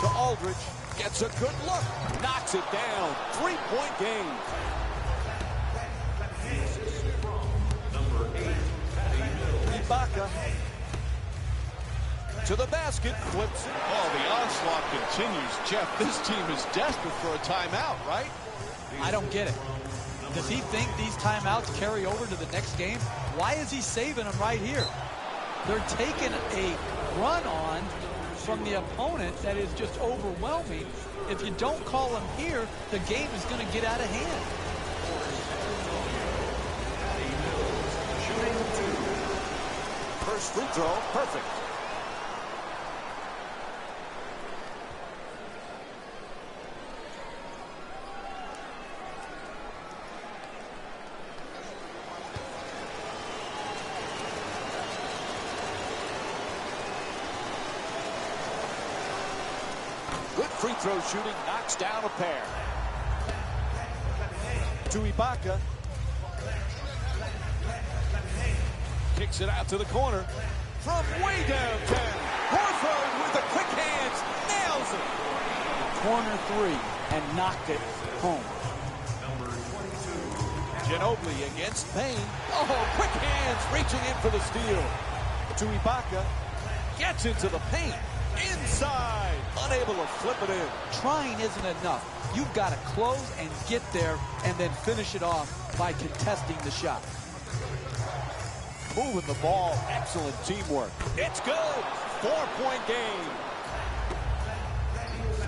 Speaker 1: To Aldridge. Gets a good look. Knocks it down. Three-point game.
Speaker 3: Number 8, Patty Mills.
Speaker 1: Ibaka. To the basket. Flips it.
Speaker 4: Oh, the onslaught continues. Jeff, this team is desperate for a timeout, right?
Speaker 5: I don't get it. Does he think these timeouts carry over to the next game? Why is he saving them right here? They're taking a run on from the opponent that is just overwhelming. If you don't call him here, the game is going to get out of hand.
Speaker 1: First free throw. Perfect. Good free throw shooting, knocks down a pair. To Ibaka. Kicks it out to the corner. From way downtown. Horford with the quick hands. Nails it.
Speaker 2: Corner three.
Speaker 5: and knocked it home.
Speaker 1: Ginobili against Payne. Oh, quick hands reaching in for the steal. To Ibaka. Gets into the paint. Inside. Unable to flip it in.
Speaker 5: Trying isn't enough. You've got to close and get there and then finish it off by contesting the shot.
Speaker 1: Moving the ball. Excellent teamwork. It's good. 4-point game.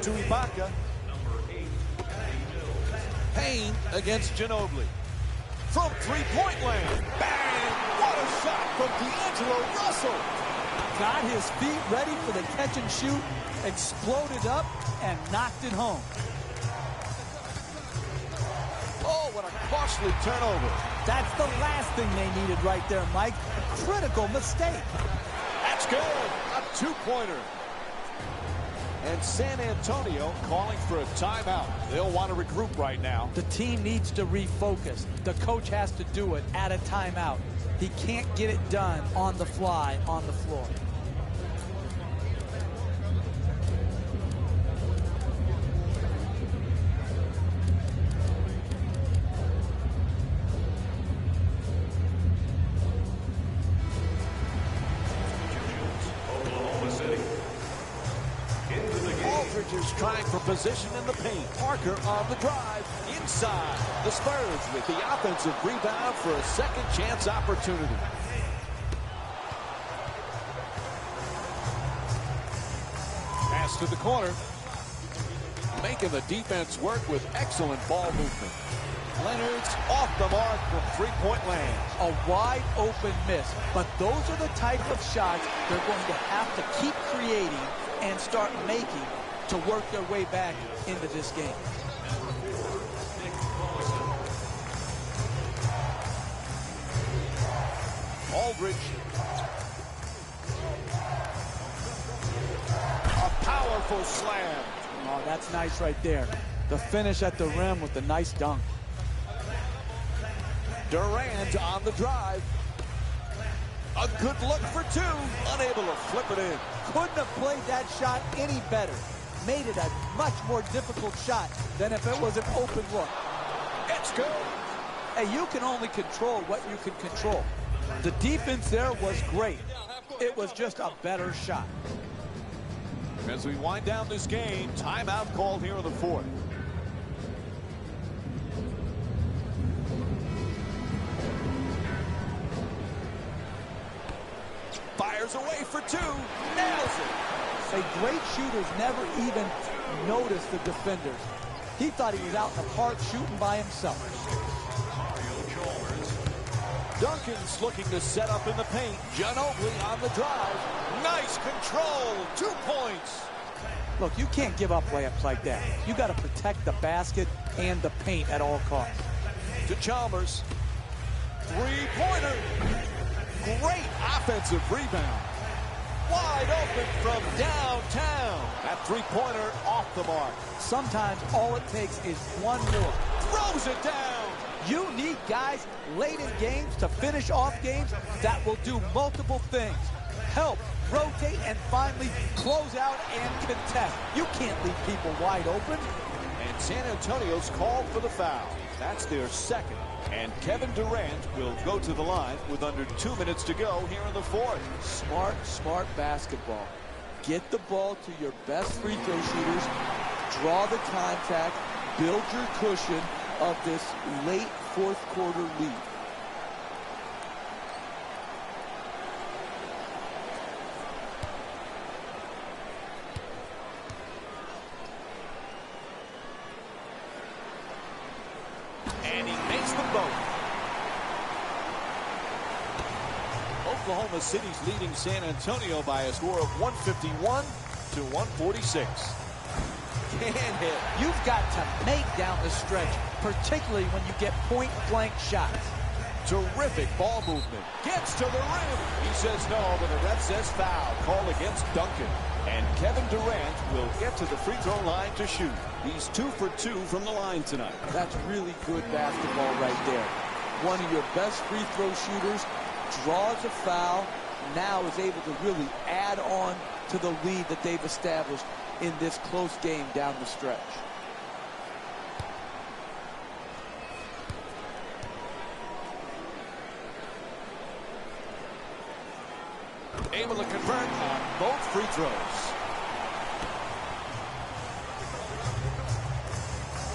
Speaker 1: To Ibaka. Payne against Ginobili. From three-point land. Bang! What a shot from D'Angelo Russell.
Speaker 5: Got his feet ready for the catch and shoot, exploded up, and knocked it home.
Speaker 1: Oh, what a costly turnover.
Speaker 5: That's the last thing they needed right there, Mike. A critical mistake.
Speaker 1: That's good. A two-pointer. And San Antonio calling for a timeout. They'll want to regroup right now.
Speaker 5: The team needs to refocus. The coach has to do it at a timeout. He can't get it done on the fly on the floor.
Speaker 1: Aldridge trying for position in the paint. Parker on the drive. Inside. The Spurs with the offensive rebound for a second chance opportunity. Pass to the corner. Making the defense work with excellent ball movement. Leonard's off the mark from three-point land.
Speaker 5: A wide open miss. But those are the type of shots they're going to have to keep creating and start making to work their way back into this game.
Speaker 1: Aldridge. A powerful slam.
Speaker 5: Oh, that's nice right there. The finish at the rim with the nice dunk.
Speaker 1: Durant on the drive. A good look for two. Unable to flip it in.
Speaker 5: Couldn't have played that shot any better. Made it a much more difficult shot than if it was an open look.
Speaker 1: It's good.
Speaker 5: Hey, you can only control what you can control. The defense there was great. It was just a better shot.
Speaker 1: As we wind down this game, timeout called here in the fourth. Fires away for two. Nails it.
Speaker 5: Say, great shooters never even notice the defenders. He thought he was out in the park shooting by himself.
Speaker 1: Duncan's looking to set up in the paint. Ginobili on the drive. Nice control. 2 points.
Speaker 5: Look, you can't give up layups like that. You got to protect the basket and the paint at all costs.
Speaker 1: To Chalmers. Three-pointer. Great offensive rebound. Wide open from downtown. That three-pointer off the mark.
Speaker 5: Sometimes all it takes is one more.
Speaker 1: Throws it down.
Speaker 5: You need guys late in games to finish off games that will do multiple things. Help, rotate, and finally close out and contest. You can't leave people wide open.
Speaker 1: And San Antonio's called for the foul. That's their second. And Kevin Durant will go to the line with under 2 minutes to go here in the fourth.
Speaker 2: Smart basketball. Get the ball to your best free throw shooters. Draw the contact. Build your cushion of this late fourth quarter lead.
Speaker 1: And he makes them both. Oklahoma City's leading San Antonio by a score of 151 to 146.
Speaker 5: Can't hit. You've got to make down the stretch, particularly when you get point-blank shots.
Speaker 1: Terrific ball movement. Gets to the rim. He says no, but the ref says foul. Call against Duncan. And Kevin Durant will get to the free throw line to shoot. He's 2 for 2 from the line tonight.
Speaker 2: That's really good basketball right there. One of your best free throw shooters draws a foul, now is able to really add on to the lead that they've established in this close game down the stretch.
Speaker 1: able to convert on both free throws.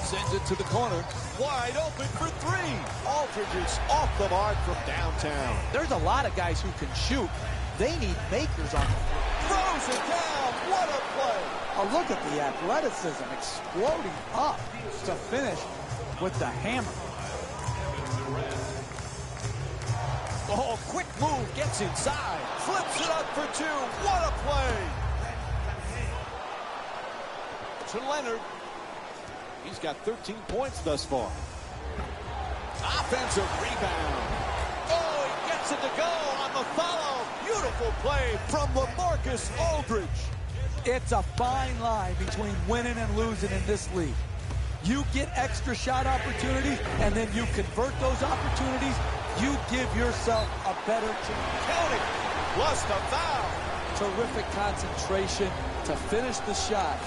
Speaker 1: Sends it to the corner. Wide open for three. Aldridge is off the mark from downtown.
Speaker 5: There's a lot of guys who can shoot. They need makers on the floor.
Speaker 1: Throws it down. What a play.
Speaker 5: Oh, look at the athleticism exploding up to finish with the hammer.
Speaker 1: Oh, quick move. Gets inside. Flips it up for two. What a play. To Leonard. He's got 13 points thus far. Offensive rebound. Oh, he gets it to go on the follow. Beautiful play from LaMarcus Aldridge.
Speaker 5: It's a fine line between winning and losing in this league. You get extra shot opportunities, and then you convert those opportunities. You give yourself a better chance.
Speaker 1: Count it. Plus the foul.
Speaker 2: Terrific concentration to finish the shot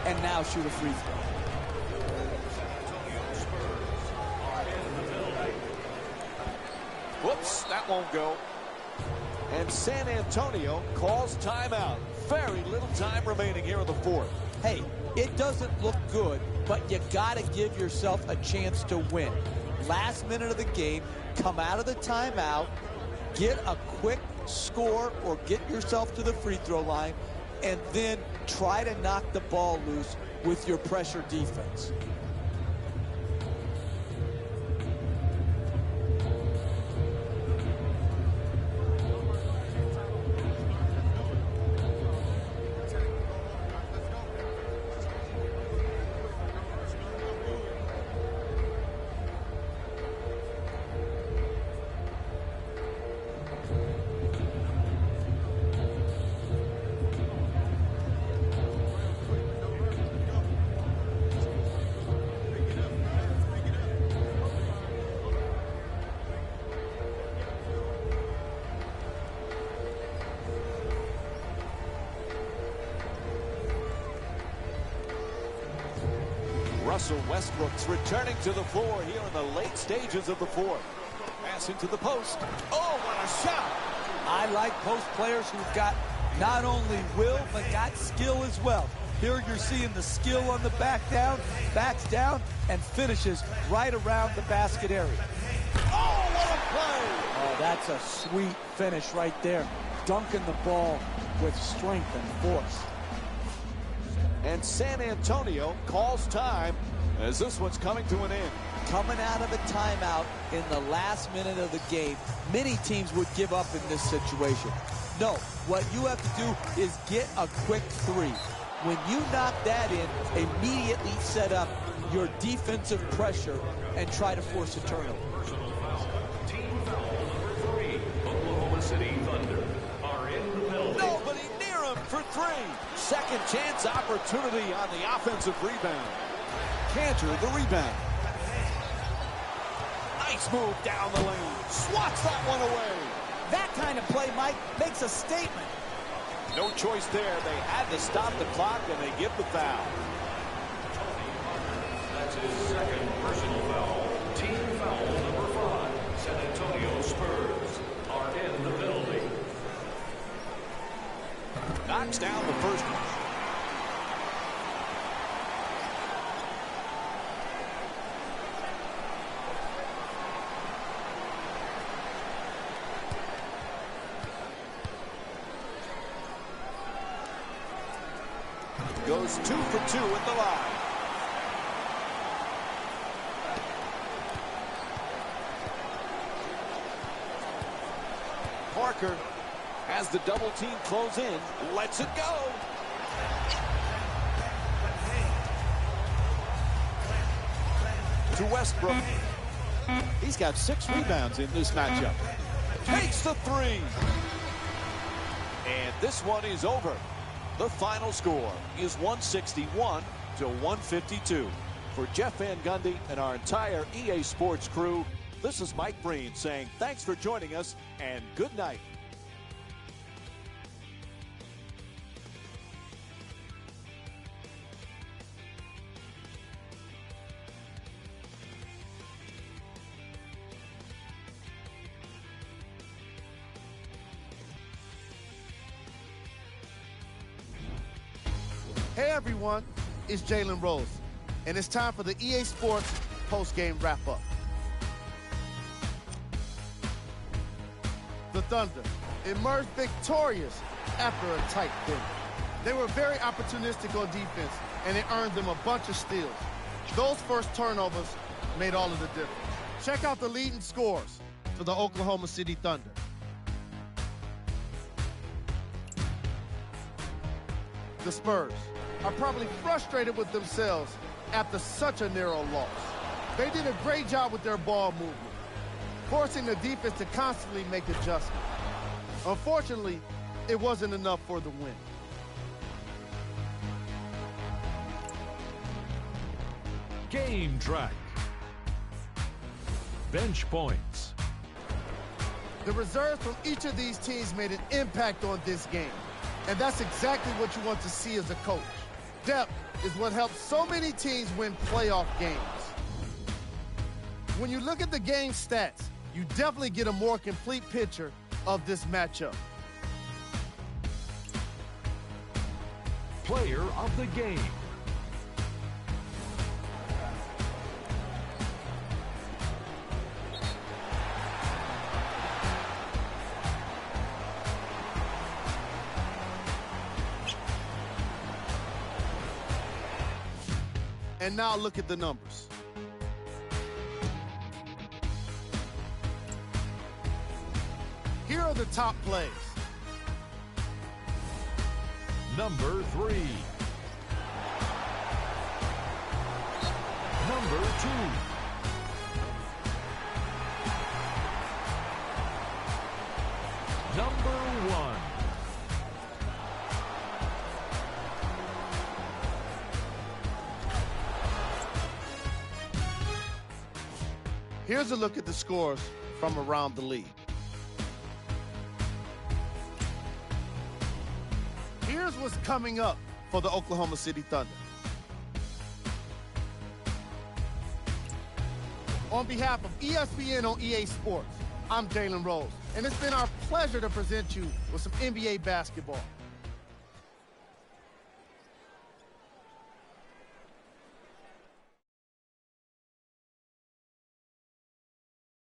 Speaker 2: and now shoot a free throw.
Speaker 1: Whoops, that won't go. And San Antonio calls timeout. Very little time remaining here in the fourth.
Speaker 2: Hey, it doesn't look good, but you got to give yourself a chance to win. Last minute of the game, come out of the timeout, get a quick score or get yourself to the free throw line, and then try to knock the ball loose with your pressure defense.
Speaker 1: Russell Westbrook's returning to the floor here in the late stages of the fourth. Pass into the post. Oh, what a shot!
Speaker 2: I like post players who've got not only will, but got skill as well. Here you're seeing the skill on the backs down, and finishes right around the basket area.
Speaker 1: Oh, what a play!
Speaker 2: Oh, that's a sweet finish right there. Dunking the ball with strength and force.
Speaker 1: And San Antonio calls time as this one's coming to an end.
Speaker 2: Coming out of a timeout in the last minute of the game, many teams would give up in this situation. No, what you have to do is get a quick three. When you knock that in, immediately set up your defensive pressure and try to force a turnover.
Speaker 3: Personal foul. Team foul number 3. Oklahoma City Thunder are in the penalty.
Speaker 1: Nobody near him for three. Second chance opportunity on the offensive rebound.
Speaker 4: Cantor, the rebound.
Speaker 1: Nice move down the lane. Swats that one away.
Speaker 2: That kind of play, Mike, makes a statement.
Speaker 1: No choice there. They had to stop the clock, and they give the foul.
Speaker 3: That's his second personal foul. Team foul number 5. San Antonio Spurs are in the penalty.
Speaker 1: Knocks down the first one. Goes 2 for 2 at the line. Parker has the double team close in, lets it go. To Westbrook.
Speaker 4: He's got 6 rebounds in this matchup.
Speaker 1: Takes the three. And this one is over. The final score is 161 to 152. For Jeff Van Gundy and our entire EA Sports crew, this is Mike Breen saying thanks for joining us and good night.
Speaker 6: Hey everyone, it's Jalen Rose, and it's time for the EA Sports post-game wrap-up. The Thunder emerged victorious after a tight finish. They were very opportunistic on defense, and it earned them a bunch of steals. Those first turnovers made all of the difference. Check out the leading scores for the Oklahoma City Thunder. The Spurs are probably frustrated with themselves after such a narrow loss. They did a great job with their ball movement, forcing the defense to constantly make adjustments. Unfortunately, it wasn't enough for the win.
Speaker 3: Game track. Bench points.
Speaker 6: The reserves from each of these teams made an impact on this game. And that's exactly what you want to see as a coach. Depth is what helps so many teams win playoff games. When you look at the game stats, you definitely get a more complete picture of this matchup.
Speaker 3: Player of the game.
Speaker 6: And now look at the numbers. Here are the top plays.
Speaker 3: Number 3. Number 2. Number 1.
Speaker 6: Here's a look at the scores from around the league. Here's what's coming up for the Oklahoma City Thunder. On behalf of ESPN on EA Sports, I'm Jalen Rose, and it's been our pleasure to present you with some NBA basketball.